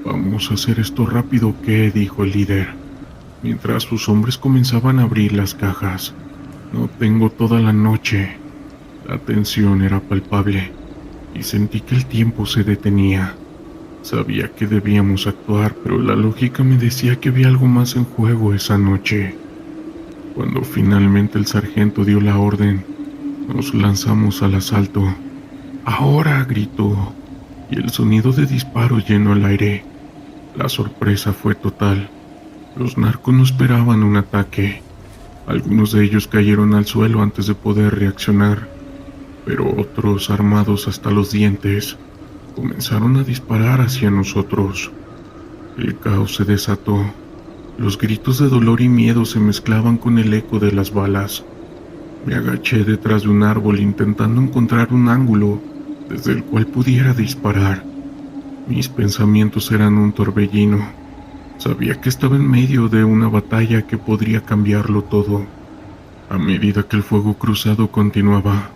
«Vamos a hacer esto rápido, ¿qué?», dijo el líder, mientras sus hombres comenzaban a abrir las cajas. «No tengo toda la noche». La tensión era palpable, y sentí que el tiempo se detenía. Sabía que debíamos actuar, pero la lógica me decía que había algo más en juego esa noche. Cuando finalmente el sargento dio la orden, nos lanzamos al asalto. «¡Ahora!», gritó, y el sonido de disparos llenó el aire. La sorpresa fue total. Los narcos no esperaban un ataque. Algunos de ellos cayeron al suelo antes de poder reaccionar, pero otros, armados hasta los dientes, comenzaron a disparar hacia nosotros. El caos se desató. Los gritos de dolor y miedo se mezclaban con el eco de las balas. Me agaché detrás de un árbol intentando encontrar un ángulo desde el cual pudiera disparar. Mis pensamientos eran un torbellino. Sabía que estaba en medio de una batalla que podría cambiarlo todo. A medida que el fuego cruzado continuaba,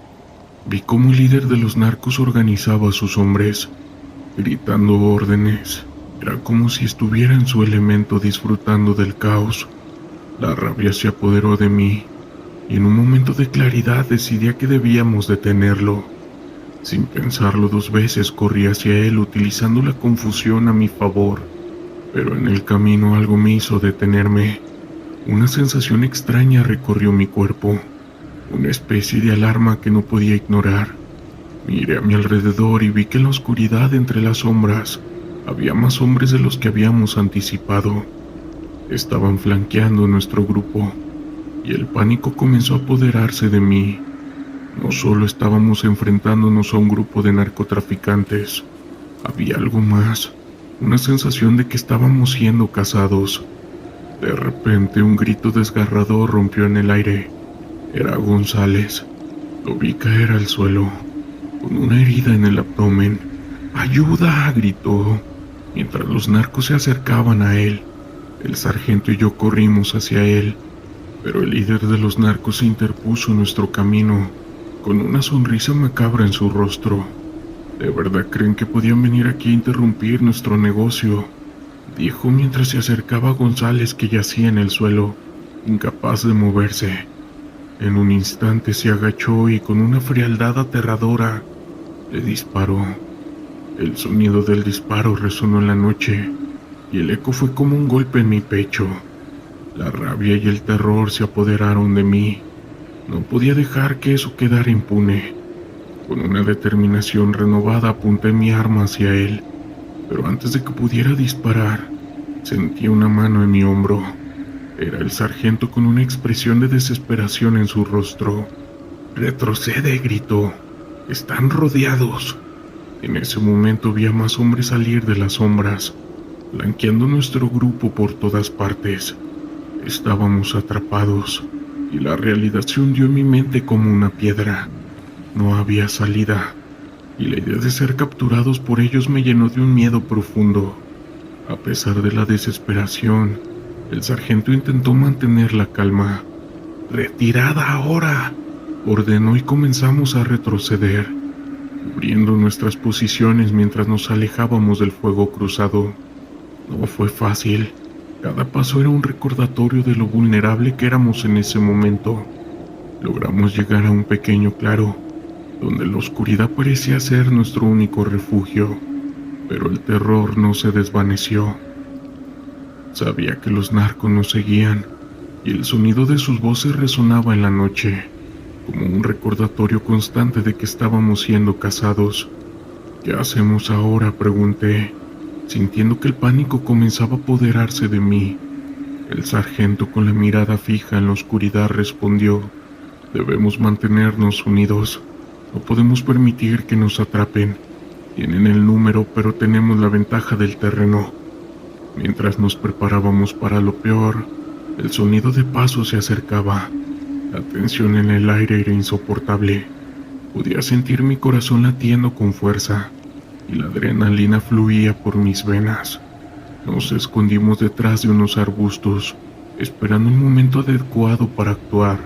vi cómo el líder de los narcos organizaba a sus hombres, gritando órdenes. Era como si estuviera en su elemento disfrutando del caos. La rabia se apoderó de mí, y en un momento de claridad decidí que debíamos detenerlo. Sin pensarlo dos veces corrí hacia él utilizando la confusión a mi favor, pero en el camino algo me hizo detenerme. Una sensación extraña recorrió mi cuerpo, una especie de alarma que no podía ignorar. Miré a mi alrededor y vi que en la oscuridad entre las sombras había más hombres de los que habíamos anticipado. Estaban flanqueando nuestro grupo, y el pánico comenzó a apoderarse de mí. No solo estábamos enfrentándonos a un grupo de narcotraficantes, había algo más, una sensación de que estábamos siendo cazados. De repente un grito desgarrador rompió en el aire. Era González. Lo vi caer al suelo, con una herida en el abdomen. «¡Ayuda!», gritó, mientras los narcos se acercaban a él. El sargento y yo corrimos hacia él, pero el líder de los narcos se interpuso en nuestro camino, con una sonrisa macabra en su rostro. «¿De verdad creen que podían venir aquí a interrumpir nuestro negocio?», dijo mientras se acercaba a González, que yacía en el suelo, incapaz de moverse. En un instante se agachó y con una frialdad aterradora le disparó. El sonido del disparo resonó en la noche, y el eco fue como un golpe en mi pecho. La rabia y el terror se apoderaron de mí. No podía dejar que eso quedara impune. Con una determinación renovada apunté mi arma hacia él, pero antes de que pudiera disparar, sentí una mano en mi hombro. Era el sargento con una expresión de desesperación en su rostro. «¡Retrocede!», gritó. «¡Están rodeados!». En ese momento vi a más hombres salir de las sombras, flanqueando nuestro grupo por todas partes. Estábamos atrapados, y la realidad se hundió en mi mente como una piedra. No había salida, y la idea de ser capturados por ellos me llenó de un miedo profundo. A pesar de la desesperación, el sargento intentó mantener la calma. «¡Retirada ahora!», ordenó y comenzamos a retroceder, cubriendo nuestras posiciones mientras nos alejábamos del fuego cruzado. No fue fácil. Cada paso era un recordatorio de lo vulnerable que éramos en ese momento. Logramos llegar a un pequeño claro, donde la oscuridad parecía ser nuestro único refugio, pero el terror no se desvaneció. Sabía que los narcos nos seguían, y el sonido de sus voces resonaba en la noche, como un recordatorio constante de que estábamos siendo cazados. «¿Qué hacemos ahora?», pregunté, sintiendo que el pánico comenzaba a apoderarse de mí. El sargento, con la mirada fija en la oscuridad, respondió: «Debemos mantenernos unidos. No podemos permitir que nos atrapen. Tienen el número, pero tenemos la ventaja del terreno». Mientras nos preparábamos para lo peor, el sonido de pasos se acercaba. La tensión en el aire era insoportable. Podía sentir mi corazón latiendo con fuerza, y la adrenalina fluía por mis venas. Nos escondimos detrás de unos arbustos, esperando el momento adecuado para actuar.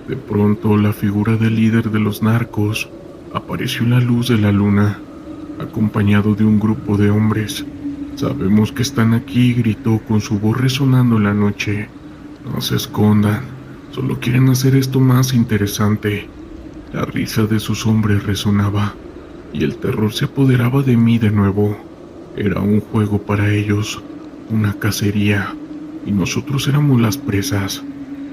De pronto, la figura del líder de los narcos apareció en la luz de la luna, acompañado de un grupo de hombres. «Sabemos que están aquí», gritó con su voz resonando en la noche. «No se escondan, solo quieren hacer esto más interesante». La risa de sus hombres resonaba, y el terror se apoderaba de mí de nuevo. Era un juego para ellos, una cacería, y nosotros éramos las presas.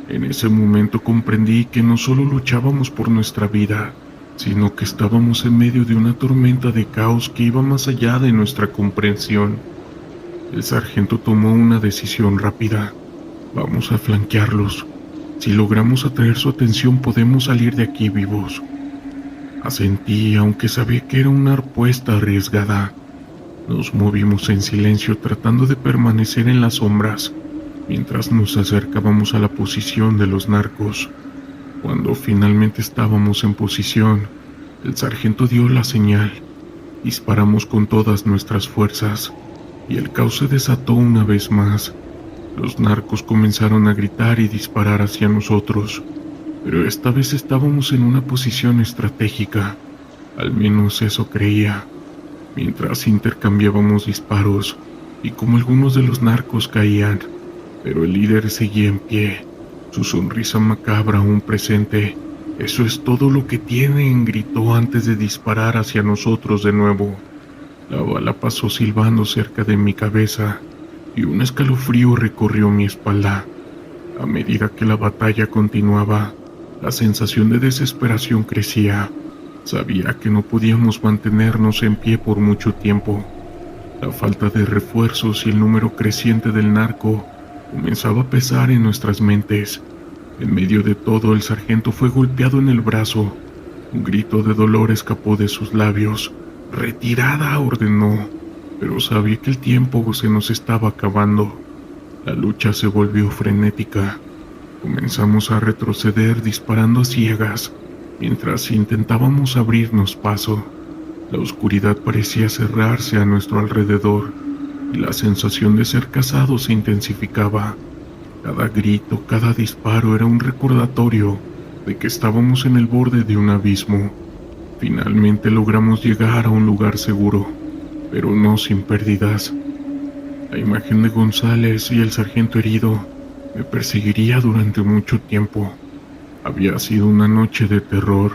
En ese momento comprendí que no solo luchábamos por nuestra vida, sino que estábamos en medio de una tormenta de caos que iba más allá de nuestra comprensión. El sargento tomó una decisión rápida. «Vamos a flanquearlos. Si logramos atraer su atención, podemos salir de aquí vivos». Asentí, aunque sabía que era una apuesta arriesgada. Nos movimos en silencio, tratando de permanecer en las sombras, mientras nos acercábamos a la posición de los narcos. Cuando finalmente estábamos en posición, el sargento dio la señal. Disparamos con todas nuestras fuerzas, y el caos se desató una vez más. Los narcos comenzaron a gritar y disparar hacia nosotros, pero esta vez estábamos en una posición estratégica. Al menos eso creía. Mientras intercambiábamos disparos, y como algunos de los narcos caían, pero el líder seguía en pie, su sonrisa macabra aún presente. «Eso es todo lo que tienen», gritó antes de disparar hacia nosotros de nuevo. La bala pasó silbando cerca de mi cabeza, y un escalofrío recorrió mi espalda. A medida que la batalla continuaba, la sensación de desesperación crecía. Sabía que no podíamos mantenernos en pie por mucho tiempo. La falta de refuerzos y el número creciente del narco comenzaba a pesar en nuestras mentes. En medio de todo, el sargento fue golpeado en el brazo. Un grito de dolor escapó de sus labios. «¡Retirada!», ordenó, pero sabía que el tiempo se nos estaba acabando. La lucha se volvió frenética. Comenzamos a retroceder disparando a ciegas, mientras intentábamos abrirnos paso. La oscuridad parecía cerrarse a nuestro alrededor, y la sensación de ser cazados se intensificaba. Cada grito, cada disparo era un recordatorio de que estábamos en el borde de un abismo. Finalmente logramos llegar a un lugar seguro, pero no sin pérdidas. La imagen de González y el sargento herido me perseguiría durante mucho tiempo. Había sido una noche de terror,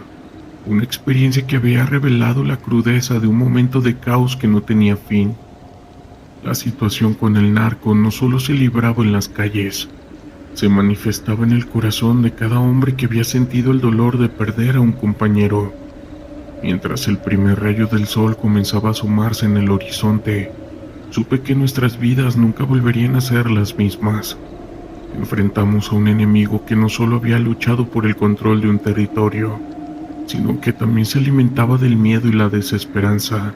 una experiencia que había revelado la crudeza de un momento de caos que no tenía fin. La situación con el narco no solo se libraba en las calles, se manifestaba en el corazón de cada hombre que había sentido el dolor de perder a un compañero. Mientras el primer rayo del sol comenzaba a asomarse en el horizonte, supe que nuestras vidas nunca volverían a ser las mismas. Enfrentamos a un enemigo que no solo había luchado por el control de un territorio, sino que también se alimentaba del miedo y la desesperanza.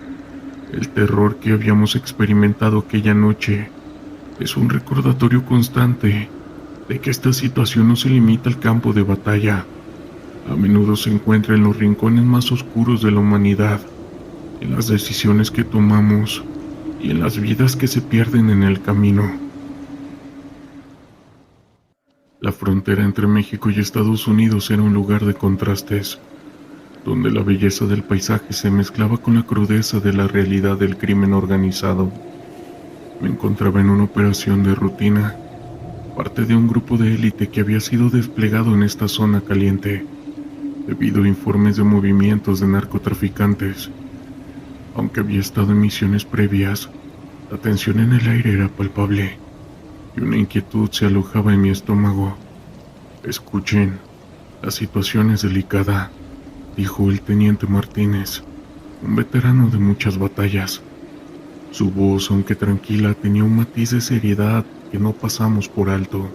El terror que habíamos experimentado aquella noche es un recordatorio constante de que esta situación no se limita al campo de batalla. A menudo se encuentra en los rincones más oscuros de la humanidad, en las decisiones que tomamos y en las vidas que se pierden en el camino. La La frontera entre México y Estados Unidos era un lugar de contrastes, donde la belleza del paisaje se mezclaba con la crudeza de la realidad del crimen organizado. Me encontraba en una operación de rutina, parte de un grupo de élite que había sido desplegado en esta zona caliente, debido a informes de movimientos de narcotraficantes. Aunque había estado en misiones previas, la tensión en el aire era palpable, y una inquietud se alojaba en mi estómago. Escuchen, la situación es delicada, dijo el teniente Martínez, un veterano de muchas batallas. Su voz, aunque tranquila, tenía un matiz de seriedad que no pasamos por alto.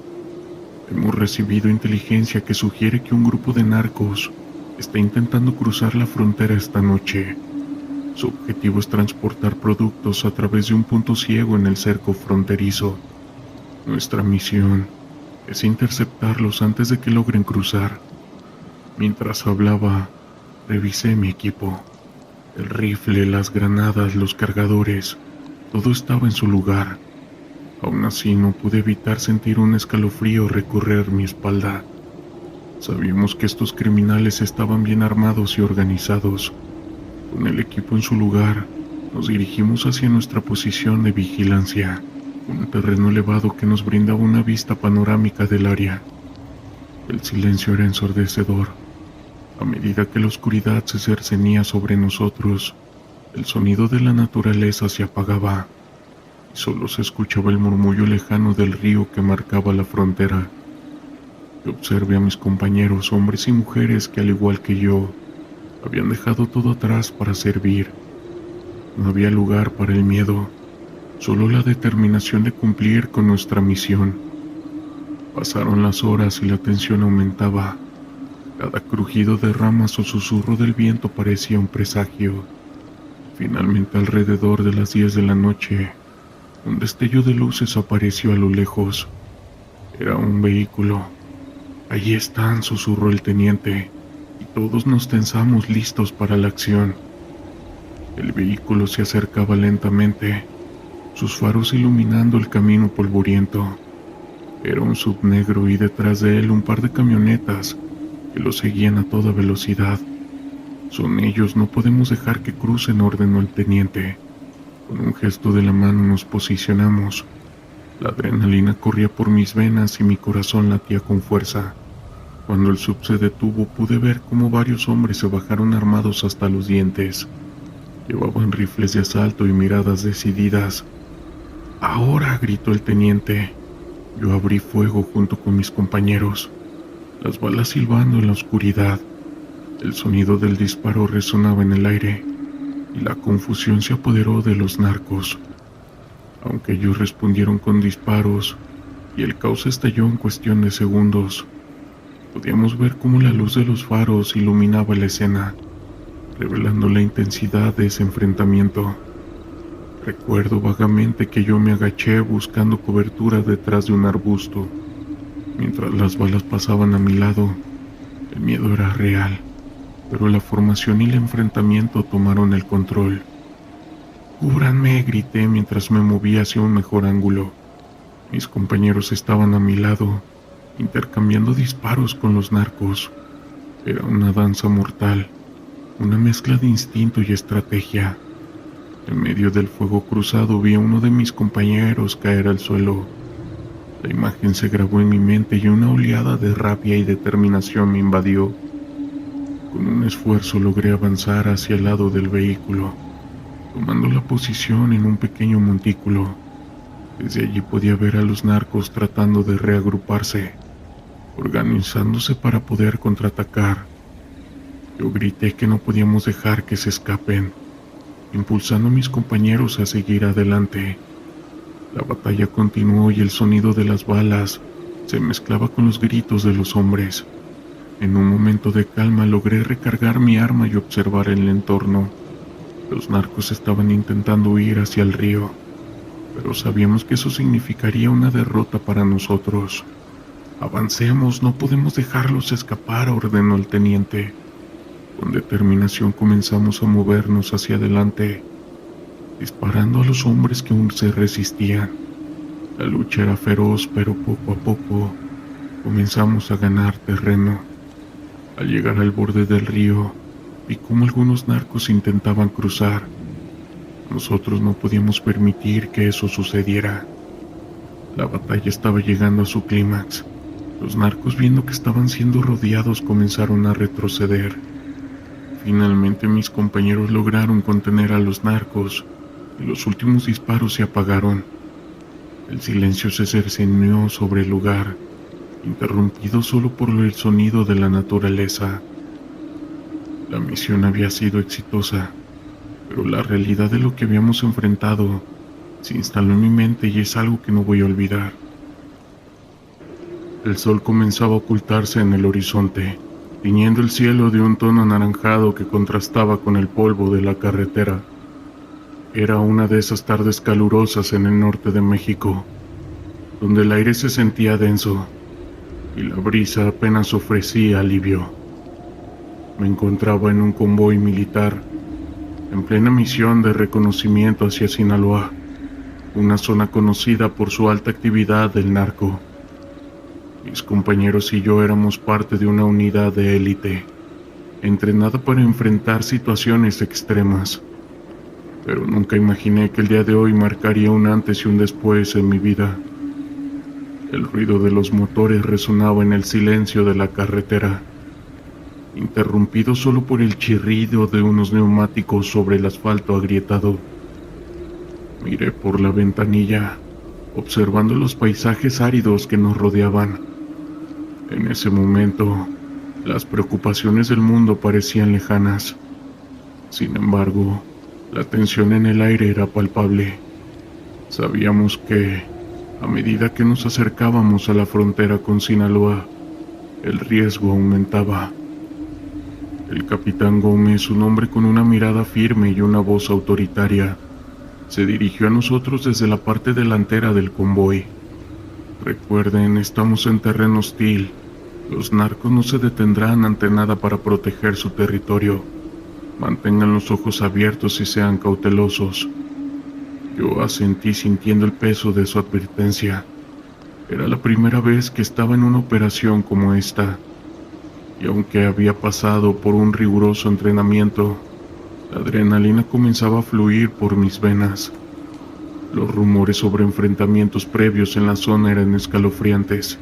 Hemos recibido inteligencia que sugiere que un grupo de narcos está intentando cruzar la frontera esta noche. Su objetivo es transportar productos a través de un punto ciego en el cerco fronterizo. Nuestra misión es interceptarlos antes de que logren cruzar. Mientras hablaba, revisé mi equipo. El rifle, las granadas, los cargadores, todo estaba en su lugar. Aún así no pude evitar sentir un escalofrío recorrer mi espalda. Sabíamos que estos criminales estaban bien armados y organizados. Con el equipo en su lugar, nos dirigimos hacia nuestra posición de vigilancia, un terreno elevado que nos brindaba una vista panorámica del área. El silencio era ensordecedor. A medida que la oscuridad se cercenía sobre nosotros, el sonido de la naturaleza se apagaba y solo se escuchaba el murmullo lejano del río que marcaba la frontera. Yo observé a mis compañeros, hombres y mujeres que, al igual que yo, habían dejado todo atrás para servir. No había lugar para el miedo, solo la determinación de cumplir con nuestra misión. Pasaron las horas y la tensión aumentaba. Cada crujido de ramas o susurro del viento parecía un presagio. Finalmente, alrededor de las 10 de la noche, un destello de luces apareció a lo lejos. Era un vehículo. «Allí están», susurró el teniente, y todos nos tensamos listos para la acción. El vehículo se acercaba lentamente, sus faros iluminando el camino polvoriento. Era un SUV negro y detrás de él un par de camionetas que lo seguían a toda velocidad. «Son ellos, no podemos dejar que crucen», ordenó el teniente. Con un gesto de la mano nos posicionamos. La adrenalina corría por mis venas y mi corazón latía con fuerza. Cuando el SUV se detuvo, pude ver cómo varios hombres se bajaron armados hasta los dientes. Llevaban rifles de asalto y miradas decididas. «Ahora», gritó el teniente. Yo abrí fuego junto con mis compañeros, las balas silbando en la oscuridad. El sonido del disparo resonaba en el aire y la confusión se apoderó de los narcos. Aunque ellos respondieron con disparos y el caos estalló en cuestión de segundos, podíamos ver cómo la luz de los faros iluminaba la escena, revelando la intensidad de ese enfrentamiento. Recuerdo vagamente que yo me agaché buscando cobertura detrás de un arbusto. Mientras las balas pasaban a mi lado, el miedo era real, pero la formación y el enfrentamiento tomaron el control. «¡Cúbranme!», grité mientras me movía hacia un mejor ángulo. Mis compañeros estaban a mi lado, intercambiando disparos con los narcos. Era una danza mortal, una mezcla de instinto y estrategia. En medio del fuego cruzado vi a uno de mis compañeros caer al suelo. La imagen se grabó en mi mente y una oleada de rabia y determinación me invadió. Con un esfuerzo logré avanzar hacia el lado del vehículo, tomando la posición en un pequeño montículo. Desde allí podía ver a los narcos tratando de reagruparse, organizándose para poder contraatacar. Yo grité que no podíamos dejar que se escapen, impulsando a mis compañeros a seguir adelante. La batalla continuó y el sonido de las balas se mezclaba con los gritos de los hombres. En un momento de calma logré recargar mi arma y observar el entorno. Los narcos estaban intentando huir hacia el río, pero sabíamos que eso significaría una derrota para nosotros. «Avancemos, no podemos dejarlos escapar», ordenó el teniente. Con determinación comenzamos a movernos hacia adelante, disparando a los hombres que aún se resistían. La lucha era feroz, pero poco a poco Comenzamos a ganar terreno. Al llegar al borde del río, vi cómo algunos narcos intentaban cruzar. Nosotros no podíamos permitir que eso sucediera. La batalla estaba llegando a su clímax. Los narcos, viendo que estaban siendo rodeados, comenzaron a retroceder. Finalmente mis compañeros lograron contener a los narcos y los últimos disparos se apagaron. El silencio se cercenó sobre el lugar, interrumpido solo por el sonido de la naturaleza. La misión había sido exitosa, pero la realidad de lo que habíamos enfrentado se instaló en mi mente y es algo que no voy a olvidar. El sol comenzaba a ocultarse en el horizonte, tiñendo el cielo de un tono anaranjado que contrastaba con el polvo de la carretera. Era una de esas tardes calurosas en el norte de México, donde el aire se sentía denso y la brisa apenas ofrecía alivio. Me encontraba en un convoy militar, en plena misión de reconocimiento hacia Sinaloa, una zona conocida por su alta actividad del narco. Mis compañeros y yo éramos parte de una unidad de élite, entrenada para enfrentar situaciones extremas. Pero nunca imaginé que el día de hoy marcaría un antes y un después en mi vida. El ruido de los motores resonaba en el silencio de la carretera, interrumpido solo por el chirrido de unos neumáticos sobre el asfalto agrietado. Miré por la ventanilla, observando los paisajes áridos que nos rodeaban. En ese momento, las preocupaciones del mundo parecían lejanas. Sin embargo, la tensión en el aire era palpable. Sabíamos que, a medida que nos acercábamos a la frontera con Sinaloa, el riesgo aumentaba. El capitán Gómez, un hombre con una mirada firme y una voz autoritaria, se dirigió a nosotros desde la parte delantera del convoy. Recuerden, estamos en terreno hostil. Los narcos no se detendrán ante nada para proteger su territorio. Mantengan los ojos abiertos y sean cautelosos. Yo asentí sintiendo el peso de su advertencia. Era la primera vez que estaba en una operación como esta, y aunque había pasado por un riguroso entrenamiento, la adrenalina comenzaba a fluir por mis venas. Los rumores sobre enfrentamientos previos en la zona eran escalofriantes,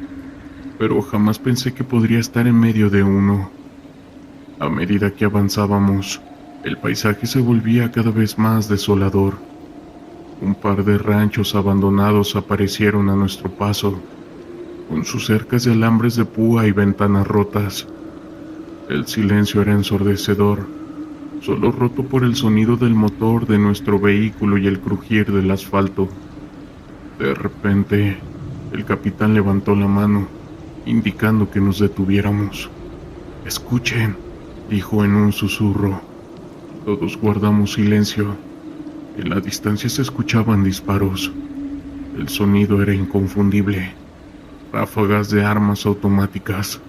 pero jamás pensé que podría estar en medio de uno. A medida que avanzábamos, el paisaje se volvía cada vez más desolador. Un par de ranchos abandonados aparecieron a nuestro paso, con sus cercas de alambres de púa y ventanas rotas. El silencio era ensordecedor, solo roto por el sonido del motor de nuestro vehículo y el crujir del asfalto. De repente, el capitán levantó la mano, indicando que nos detuviéramos. «Escuchen», dijo en un susurro. Todos guardamos silencio. En la distancia se escuchaban disparos. El sonido era inconfundible. Ráfagas de armas automáticas.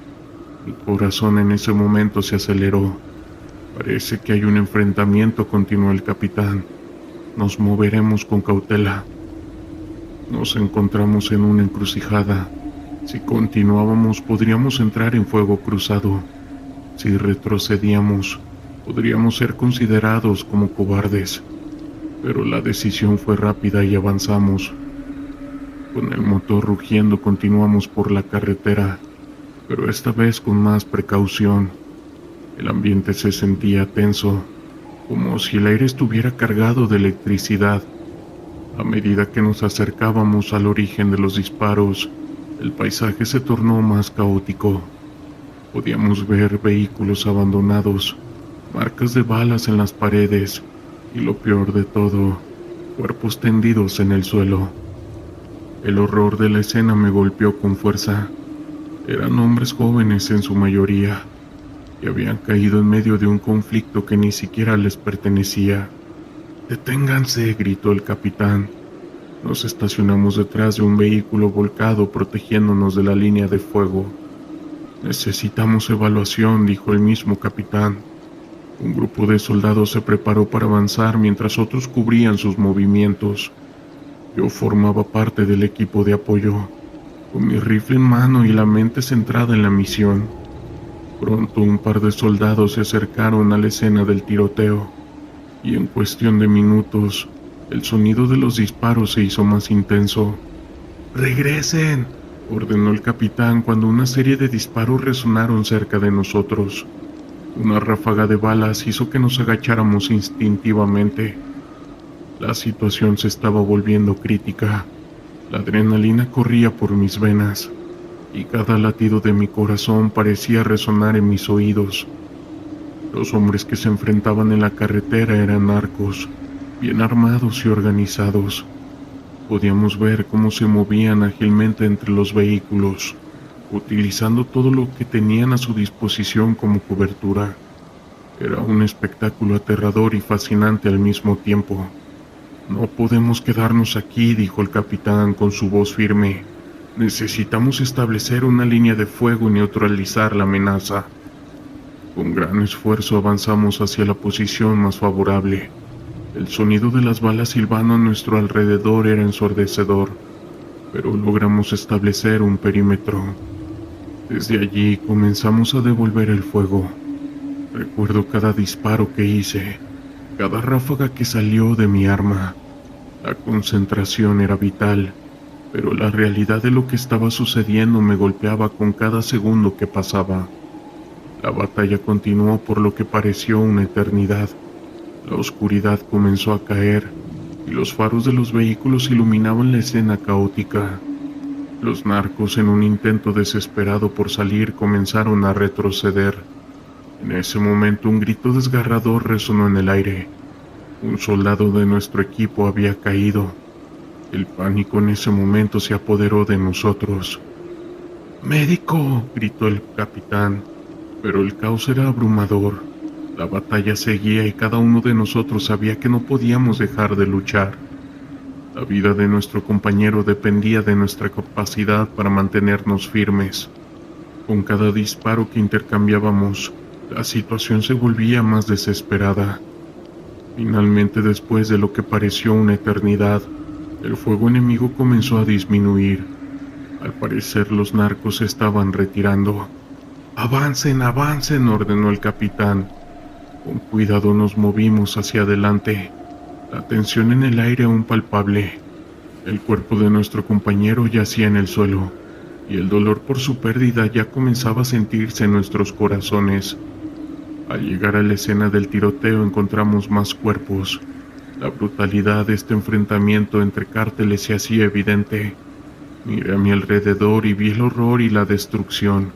Mi corazón en ese momento se aceleró. «Parece que hay un enfrentamiento», continuó el capitán. «Nos moveremos con cautela». Nos encontramos en una encrucijada. Si continuábamos, podríamos entrar en fuego cruzado. Si retrocedíamos, podríamos ser considerados como cobardes. Pero la decisión fue rápida y avanzamos. Con el motor rugiendo continuamos por la carretera, pero esta vez con más precaución. El ambiente se sentía tenso, como si el aire estuviera cargado de electricidad. A medida que nos acercábamos al origen de los disparos, el paisaje se tornó más caótico. Podíamos ver vehículos abandonados, marcas de balas en las paredes y, lo peor de todo, cuerpos tendidos en el suelo. El horror de la escena me golpeó con fuerza. Eran hombres jóvenes en su mayoría, y habían caído en medio de un conflicto que ni siquiera les pertenecía. «Deténganse», gritó el capitán. Nos estacionamos detrás de un vehículo volcado, protegiéndonos de la línea de fuego. «Necesitamos evaluación», dijo el mismo capitán. Un grupo de soldados se preparó para avanzar mientras otros cubrían sus movimientos. Yo formaba parte del equipo de apoyo. con mi rifle en mano y la mente centrada en la misión. Pronto un par de soldados se acercaron a la escena del tiroteo, y en cuestión de minutos, el sonido de los disparos se hizo más intenso. ¡Regresen!, ordenó el capitán cuando una serie de disparos resonaron cerca de nosotros. Una ráfaga de balas hizo que nos agacháramos instintivamente. La situación se estaba volviendo crítica. La adrenalina corría por mis venas, y cada latido de mi corazón parecía resonar en mis oídos. Los hombres que se enfrentaban en la carretera eran narcos, bien armados y organizados. Podíamos ver cómo se movían ágilmente entre los vehículos, utilizando todo lo que tenían a su disposición como cobertura. Era un espectáculo aterrador y fascinante al mismo tiempo. «No podemos quedarnos aquí», dijo el capitán con su voz firme. «Necesitamos establecer una línea de fuego y neutralizar la amenaza». Con gran esfuerzo avanzamos hacia la posición más favorable. El sonido de las balas silbando a nuestro alrededor era ensordecedor, pero logramos establecer un perímetro. Desde allí comenzamos a devolver el fuego. Recuerdo cada disparo que hice, cada ráfaga que salió de mi arma. La concentración era vital, pero la realidad de lo que estaba sucediendo me golpeaba con cada segundo que pasaba. La batalla continuó por lo que pareció una eternidad. La oscuridad comenzó a caer, y los faros de los vehículos iluminaban la escena caótica. Los narcos, en un intento desesperado por salir, comenzaron a retroceder. En ese momento un grito desgarrador resonó en el aire. Un soldado de nuestro equipo había caído. El pánico en ese momento se apoderó de nosotros. «¡Médico!», gritó el capitán, pero el caos era abrumador. La batalla seguía y cada uno de nosotros sabía que no podíamos dejar de luchar. La vida de nuestro compañero dependía de nuestra capacidad para mantenernos firmes. Con cada disparo que intercambiábamos, la situación se volvía más desesperada. Finalmente, después de lo que pareció una eternidad, el fuego enemigo comenzó a disminuir. Al parecer los narcos se estaban retirando. «¡Avancen, avancen!», ordenó el capitán. Con cuidado nos movimos hacia adelante, la tensión en el aire aún palpable. El cuerpo de nuestro compañero yacía en el suelo, y el dolor por su pérdida ya comenzaba a sentirse en nuestros corazones. Al llegar a la escena del tiroteo encontramos más cuerpos. La brutalidad de este enfrentamiento entre cárteles se hacía evidente. Miré a mi alrededor y vi el horror y la destrucción.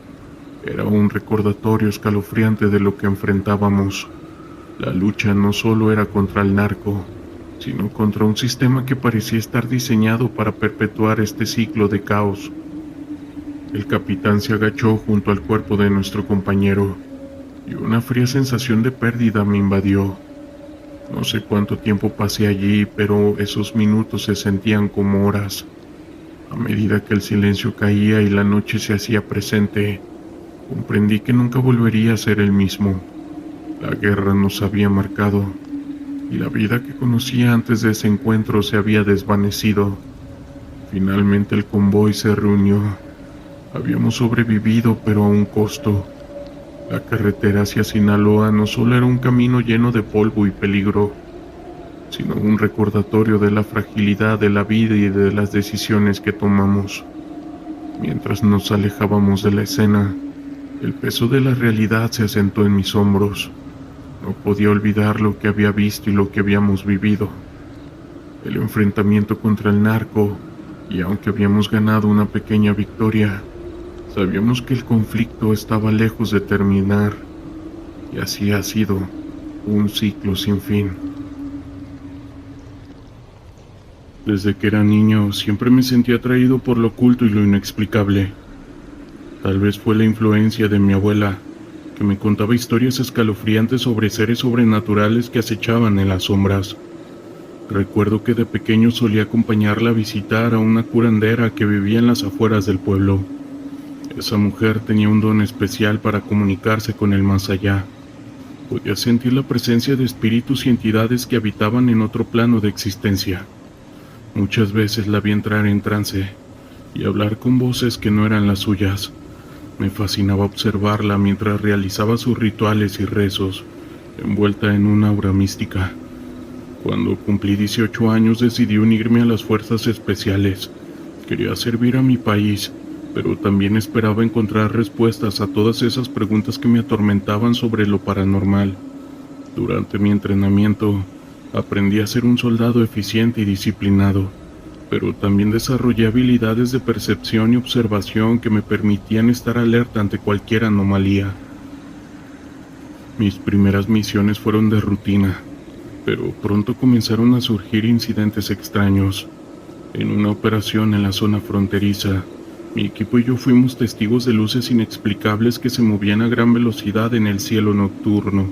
Era un recordatorio escalofriante de lo que enfrentábamos. La lucha no solo era contra el narco, sino contra un sistema que parecía estar diseñado para perpetuar este ciclo de caos. El capitán se agachó junto al cuerpo de nuestro compañero, y una fría sensación de pérdida me invadió. No sé cuánto tiempo pasé allí, pero esos minutos se sentían como horas. A medida que el silencio caía y la noche se hacía presente, comprendí que nunca volvería a ser el mismo. La guerra nos había marcado, y la vida que conocía antes de ese encuentro se había desvanecido. Finalmente el convoy se reunió. Habíamos sobrevivido, pero a un costo. La carretera hacia Sinaloa no solo era un camino lleno de polvo y peligro, sino un recordatorio de la fragilidad de la vida y de las decisiones que tomamos. Mientras nos alejábamos de la escena, el peso de la realidad se asentó en mis hombros. No podía olvidar lo que había visto y lo que habíamos vivido. El enfrentamiento contra el narco, y aunque habíamos ganado una pequeña victoria, sabíamos que el conflicto estaba lejos de terminar, y así ha sido, un ciclo sin fin. Desde que era niño, siempre me sentía atraído por lo oculto y lo inexplicable. Tal vez fue la influencia de mi abuela, que me contaba historias escalofriantes sobre seres sobrenaturales que acechaban en las sombras. Recuerdo que de pequeño solía acompañarla a visitar a una curandera que vivía en las afueras del pueblo. Esa mujer tenía un don especial para comunicarse con el más allá. Podía sentir la presencia de espíritus y entidades que habitaban en otro plano de existencia. Muchas veces la vi entrar en trance, y hablar con voces que no eran las suyas. Me fascinaba observarla mientras realizaba sus rituales y rezos, envuelta en una aura mística. Cuando cumplí 18 años decidí unirme a las fuerzas especiales. Quería servir a mi país, pero también esperaba encontrar respuestas a todas esas preguntas que me atormentaban sobre lo paranormal. Durante mi entrenamiento, aprendí a ser un soldado eficiente y disciplinado, pero también desarrollé habilidades de percepción y observación que me permitían estar alerta ante cualquier anomalía. Mis primeras misiones fueron de rutina, pero pronto comenzaron a surgir incidentes extraños. En una operación en la zona fronteriza, mi equipo y yo fuimos testigos de luces inexplicables que se movían a gran velocidad en el cielo nocturno.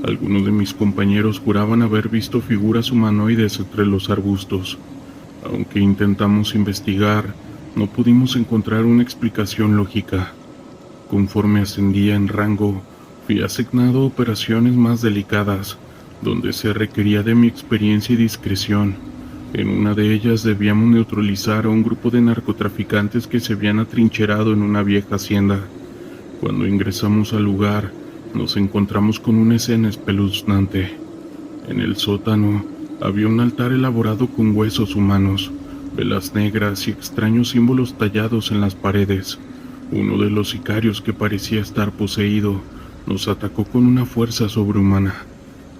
Algunos de mis compañeros juraban haber visto figuras humanoides entre los arbustos. Aunque intentamos investigar, no pudimos encontrar una explicación lógica. Conforme ascendía en rango, fui asignado a operaciones más delicadas, donde se requería de mi experiencia y discreción. En una de ellas debíamos neutralizar a un grupo de narcotraficantes que se habían atrincherado en una vieja hacienda. Cuando ingresamos al lugar, nos encontramos con una escena espeluznante. En el sótano había un altar elaborado con huesos humanos, velas negras y extraños símbolos tallados en las paredes. Uno de los sicarios, que parecía estar poseído, nos atacó con una fuerza sobrehumana.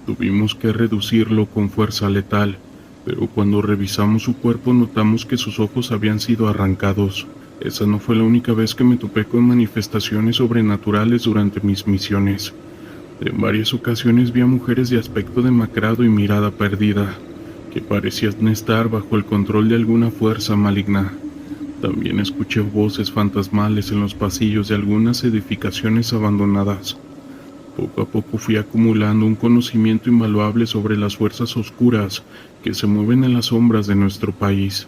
Tuvimos que reducirlo con fuerza letal, pero cuando revisamos su cuerpo notamos que sus ojos habían sido arrancados. Esa no fue la única vez que me topé con manifestaciones sobrenaturales durante mis misiones. En varias ocasiones vi a mujeres de aspecto demacrado y mirada perdida, que parecían estar bajo el control de alguna fuerza maligna. También escuché voces fantasmales en los pasillos de algunas edificaciones abandonadas. Poco a poco fui acumulando un conocimiento invaluable sobre las fuerzas oscuras que se mueven en las sombras de nuestro país.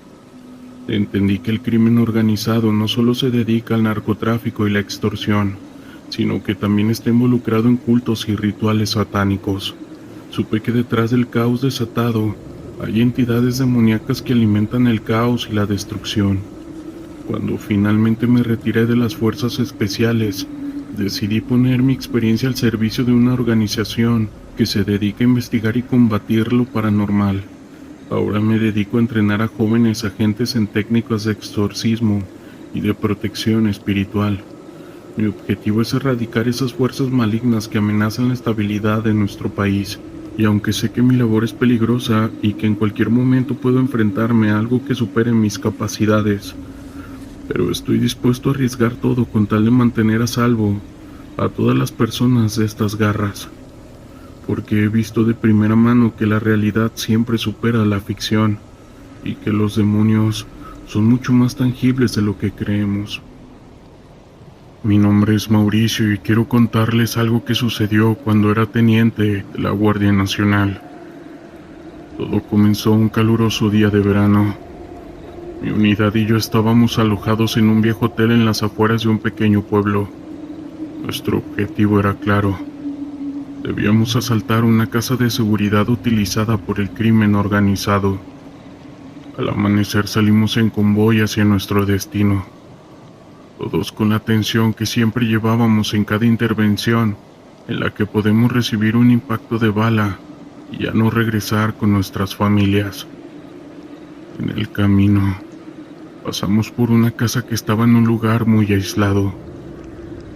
Entendí que el crimen organizado no solo se dedica al narcotráfico y la extorsión, sino que también está involucrado en cultos y rituales satánicos. Supe que detrás del caos desatado hay entidades demoníacas que alimentan el caos y la destrucción. Cuando finalmente me retiré de las fuerzas especiales, decidí poner mi experiencia al servicio de una organización que se dedica a investigar y combatir lo paranormal. Ahora me dedico a entrenar a jóvenes agentes en técnicas de exorcismo y de protección espiritual. Mi objetivo es erradicar esas fuerzas malignas que amenazan la estabilidad de nuestro país. Y aunque sé que mi labor es peligrosa y que en cualquier momento puedo enfrentarme a algo que supere mis capacidades, pero estoy dispuesto a arriesgar todo con tal de mantener a salvo a todas las personas de estas garras, porque he visto de primera mano que la realidad siempre supera la ficción y que los demonios son mucho más tangibles de lo que creemos. Mi nombre es Mauricio y quiero contarles algo que sucedió cuando era teniente de la Guardia Nacional. Todo comenzó un caluroso día de verano. Mi unidad y yo estábamos alojados en un viejo hotel en las afueras de un pequeño pueblo. Nuestro objetivo era claro. Debíamos asaltar una casa de seguridad utilizada por el crimen organizado. Al amanecer salimos en convoy hacia nuestro destino, todos con la tensión que siempre llevábamos en cada intervención en la que podemos recibir un impacto de bala y ya no regresar con nuestras familias. En el camino, pasamos por una casa que estaba en un lugar muy aislado.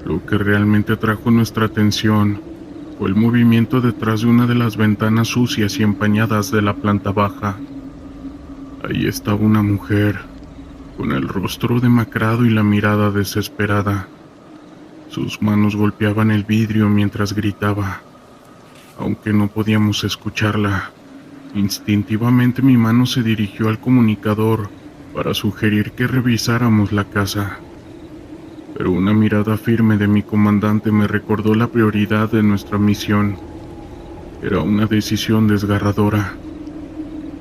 Lo que realmente atrajo nuestra atención fue el movimiento detrás de una de las ventanas sucias y empañadas de la planta baja. Ahí estaba una mujer, con el rostro demacrado y la mirada desesperada. Sus manos golpeaban el vidrio mientras gritaba. Aunque no podíamos escucharla, instintivamente mi mano se dirigió al comunicador para sugerir que revisáramos la casa. Pero una mirada firme de mi comandante me recordó la prioridad de nuestra misión. Era una decisión desgarradora.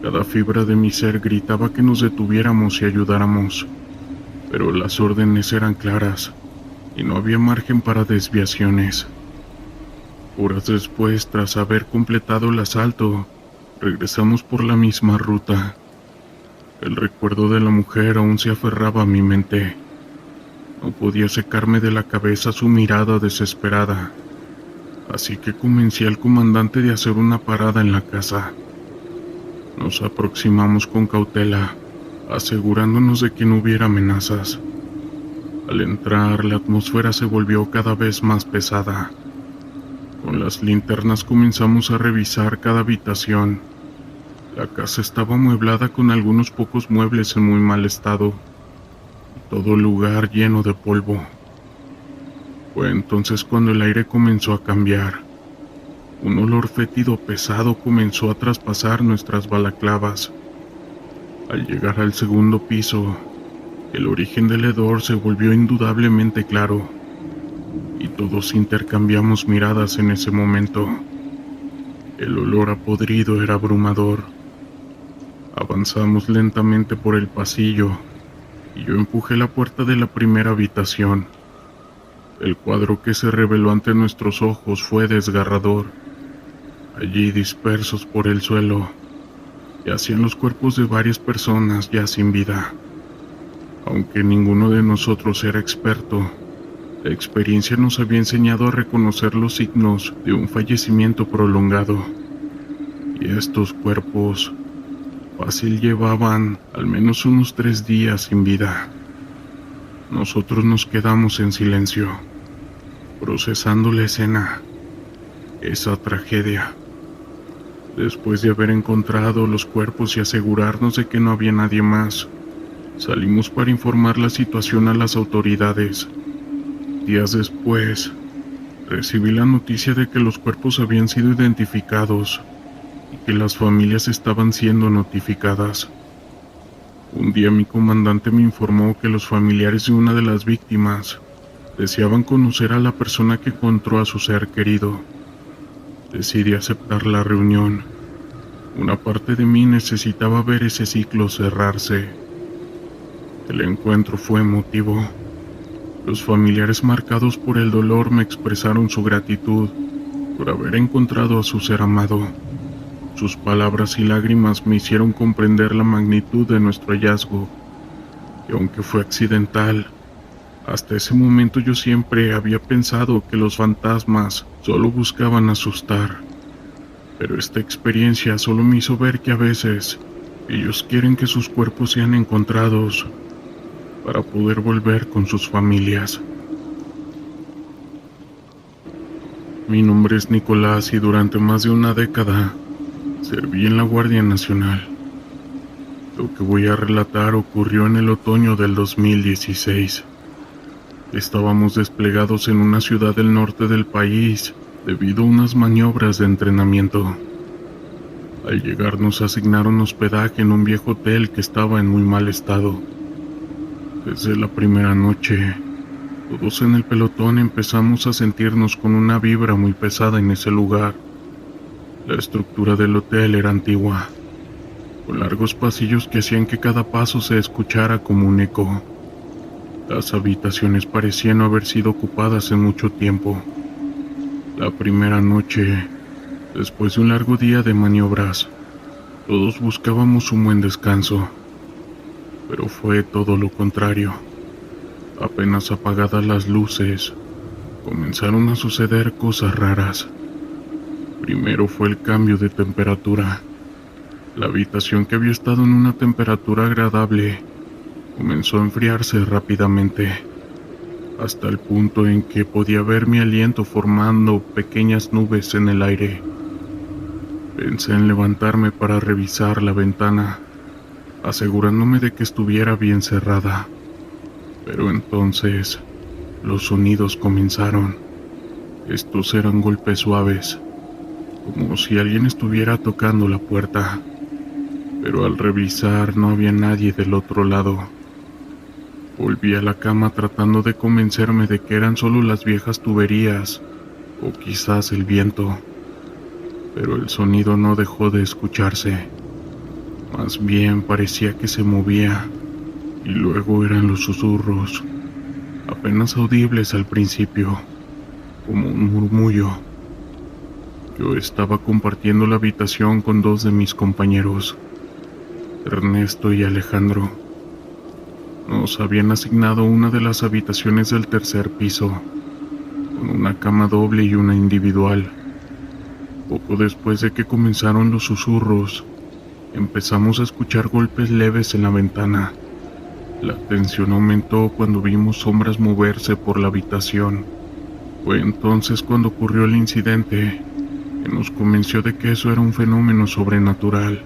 Cada fibra de mi ser gritaba que nos detuviéramos y ayudáramos, pero las órdenes eran claras y no había margen para desviaciones. Horas después, tras haber completado el asalto, regresamos por la misma ruta. El recuerdo de la mujer aún se aferraba a mi mente. No podía sacarme de la cabeza su mirada desesperada, así que convencí al comandante de hacer una parada en la casa. Nos aproximamos con cautela, asegurándonos de que no hubiera amenazas. Al entrar, la atmósfera se volvió cada vez más pesada. Con las linternas comenzamos a revisar cada habitación. La casa estaba amueblada con algunos pocos muebles en muy mal estado, y todo el lugar lleno de polvo. Fue entonces cuando el aire comenzó a cambiar. Un olor fétido pesado comenzó a traspasar nuestras balaclavas. Al llegar al segundo piso, el origen del hedor se volvió indudablemente claro, y todos intercambiamos miradas en ese momento. El olor a podrido era abrumador. Avanzamos lentamente por el pasillo, y yo empujé la puerta de la primera habitación. El cuadro que se reveló ante nuestros ojos fue desgarrador. Allí, dispersos por el suelo, yacían los cuerpos de varias personas ya sin vida. Aunque ninguno de nosotros era experto, la experiencia nos había enseñado a reconocer los signos de un fallecimiento prolongado. Y estos cuerpos fácil llevaban al menos unos 3 días sin vida. Nosotros nos quedamos en silencio, procesando la escena, esa tragedia. Después de haber encontrado los cuerpos y asegurarnos de que no había nadie más, salimos para informar la situación a las autoridades. Días después, recibí la noticia de que los cuerpos habían sido identificados y que las familias estaban siendo notificadas. Un día mi comandante me informó que los familiares de una de las víctimas deseaban conocer a la persona que encontró a su ser querido. Decidí aceptar la reunión. Una parte de mí necesitaba ver ese ciclo cerrarse. El encuentro fue emotivo. Los familiares marcados por el dolor me expresaron su gratitud por haber encontrado a su ser amado. Sus palabras y lágrimas me hicieron comprender la magnitud de nuestro hallazgo, y aunque fue accidental, hasta ese momento yo siempre había pensado que los fantasmas solo buscaban asustar. Pero esta experiencia solo me hizo ver que a veces ellos quieren que sus cuerpos sean encontrados para poder volver con sus familias. Mi nombre es Nicolás y durante más de una década serví en la Guardia Nacional. Lo que voy a relatar ocurrió en el otoño del 2016. Estábamos desplegados en una ciudad del norte del país debido a unas maniobras de entrenamiento. Al llegar nos asignaron hospedaje en un viejo hotel que estaba en muy mal estado. Desde la primera noche, todos en el pelotón empezamos a sentirnos con una vibra muy pesada en ese lugar. La estructura del hotel era antigua, con largos pasillos que hacían que cada paso se escuchara como un eco. Las habitaciones parecían no haber sido ocupadas en mucho tiempo. La primera noche, después de un largo día de maniobras, todos buscábamos un buen descanso. Pero fue todo lo contrario. Apenas apagadas las luces, comenzaron a suceder cosas raras. Primero fue el cambio de temperatura. La habitación, que había estado en una temperatura agradable, comenzó a enfriarse rápidamente, hasta el punto en que podía ver mi aliento formando pequeñas nubes en el aire. Pensé en levantarme para revisar la ventana, asegurándome de que estuviera bien cerrada. Pero entonces, los sonidos comenzaron. Estos eran golpes suaves, como si alguien estuviera tocando la puerta. Pero al revisar no había nadie del otro lado. Volví a la cama tratando de convencerme de que eran solo las viejas tuberías, o quizás el viento. Pero el sonido no dejó de escucharse. Más bien parecía que se movía, y luego eran los susurros, apenas audibles al principio, como un murmullo. Yo estaba compartiendo la habitación con 2 de mis compañeros. Ernesto y Alejandro. Nos habían asignado una de las habitaciones del tercer piso, con una cama doble y una individual. Poco después de que comenzaron los susurros, empezamos a escuchar golpes leves en la ventana. La tensión aumentó cuando vimos sombras moverse por la habitación. Fue entonces cuando ocurrió el incidente, que nos convenció de que eso era un fenómeno sobrenatural.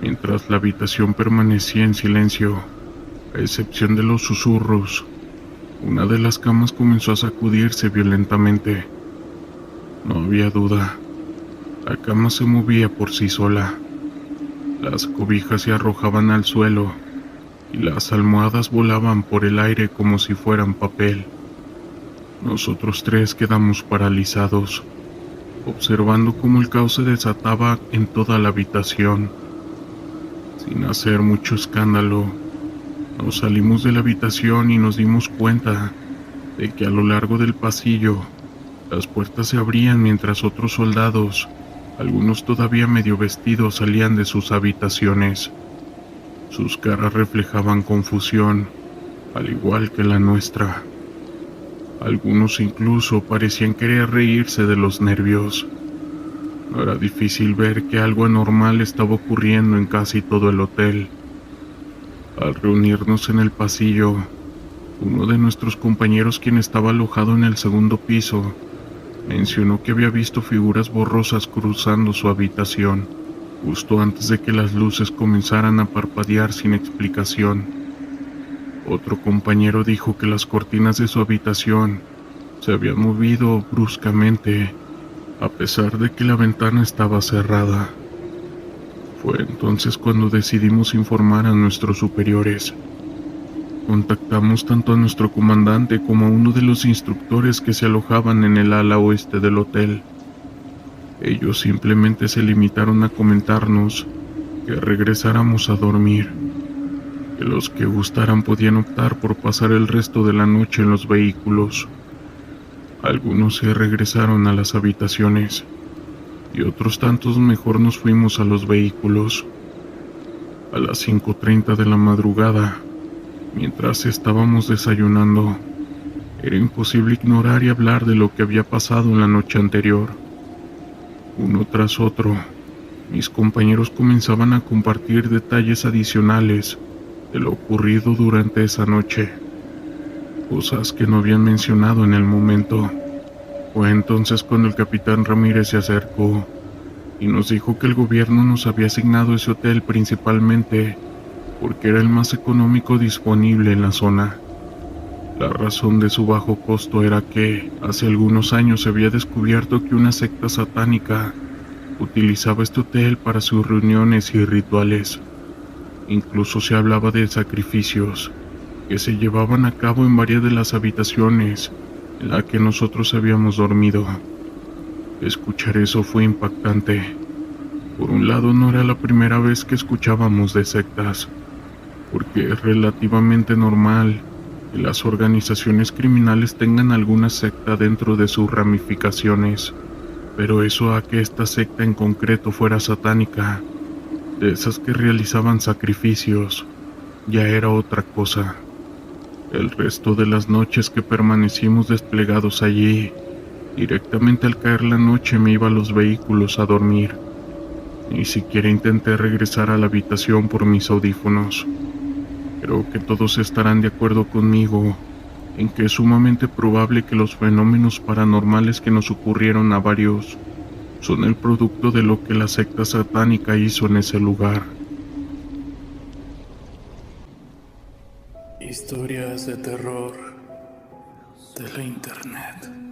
Mientras la habitación permanecía en silencio, a excepción de los susurros, una de las camas comenzó a sacudirse violentamente. No había duda, la cama se movía por sí sola. Las cobijas se arrojaban al suelo y las almohadas volaban por el aire como si fueran papel. Nosotros tres quedamos paralizados, observando cómo el caos se desataba en toda la habitación. Sin hacer mucho escándalo, nos salimos de la habitación y nos dimos cuenta de que a lo largo del pasillo las puertas se abrían mientras otros soldados, algunos todavía medio vestidos, salían de sus habitaciones. Sus caras reflejaban confusión, al igual que la nuestra. Algunos incluso parecían querer reírse de los nervios. No era difícil ver que algo anormal estaba ocurriendo en casi todo el hotel. Al reunirnos en el pasillo, uno de nuestros compañeros, quien estaba alojado en el segundo piso, mencionó que había visto figuras borrosas cruzando su habitación, justo antes de que las luces comenzaran a parpadear sin explicación. Otro compañero dijo que las cortinas de su habitación se habían movido bruscamente, a pesar de que la ventana estaba cerrada. Fue entonces cuando decidimos informar a nuestros superiores. Contactamos tanto a nuestro comandante como a uno de los instructores que se alojaban en el ala oeste del hotel. Ellos simplemente se limitaron a comentarnos que regresáramos a dormir, que los que gustaran podían optar por pasar el resto de la noche en los vehículos. Algunos se regresaron a las habitaciones y otros tantos mejor nos fuimos a los vehículos. A las 5:30 de la madrugada, mientras estábamos desayunando, era imposible ignorar y hablar de lo que había pasado en la noche anterior. Uno tras otro, mis compañeros comenzaban a compartir detalles adicionales de lo ocurrido durante esa noche, cosas que no habían mencionado en el momento. Fue entonces cuando el capitán Ramírez se acercó y nos dijo que el gobierno nos había asignado ese hotel principalmente porque era el más económico disponible en la zona. La razón de su bajo costo era que hace algunos años se había descubierto que una secta satánica utilizaba este hotel para sus reuniones y rituales. Incluso se hablaba de sacrificios que se llevaban a cabo en varias de las habitaciones en las que nosotros habíamos dormido. Escuchar eso fue impactante. Por un lado, no era la primera vez que escuchábamos de sectas, porque es relativamente normal que las organizaciones criminales tengan alguna secta dentro de sus ramificaciones, pero eso a que esta secta en concreto fuera satánica, de esas que realizaban sacrificios, ya era otra cosa. El resto de las noches que permanecimos desplegados allí, directamente al caer la noche me iba a los vehículos a dormir. Ni siquiera intenté regresar a la habitación por mis audífonos. Creo que todos estarán de acuerdo conmigo en que es sumamente probable que los fenómenos paranormales que nos ocurrieron a varios son el producto de lo que la secta satánica hizo en ese lugar. Historias de terror de la internet.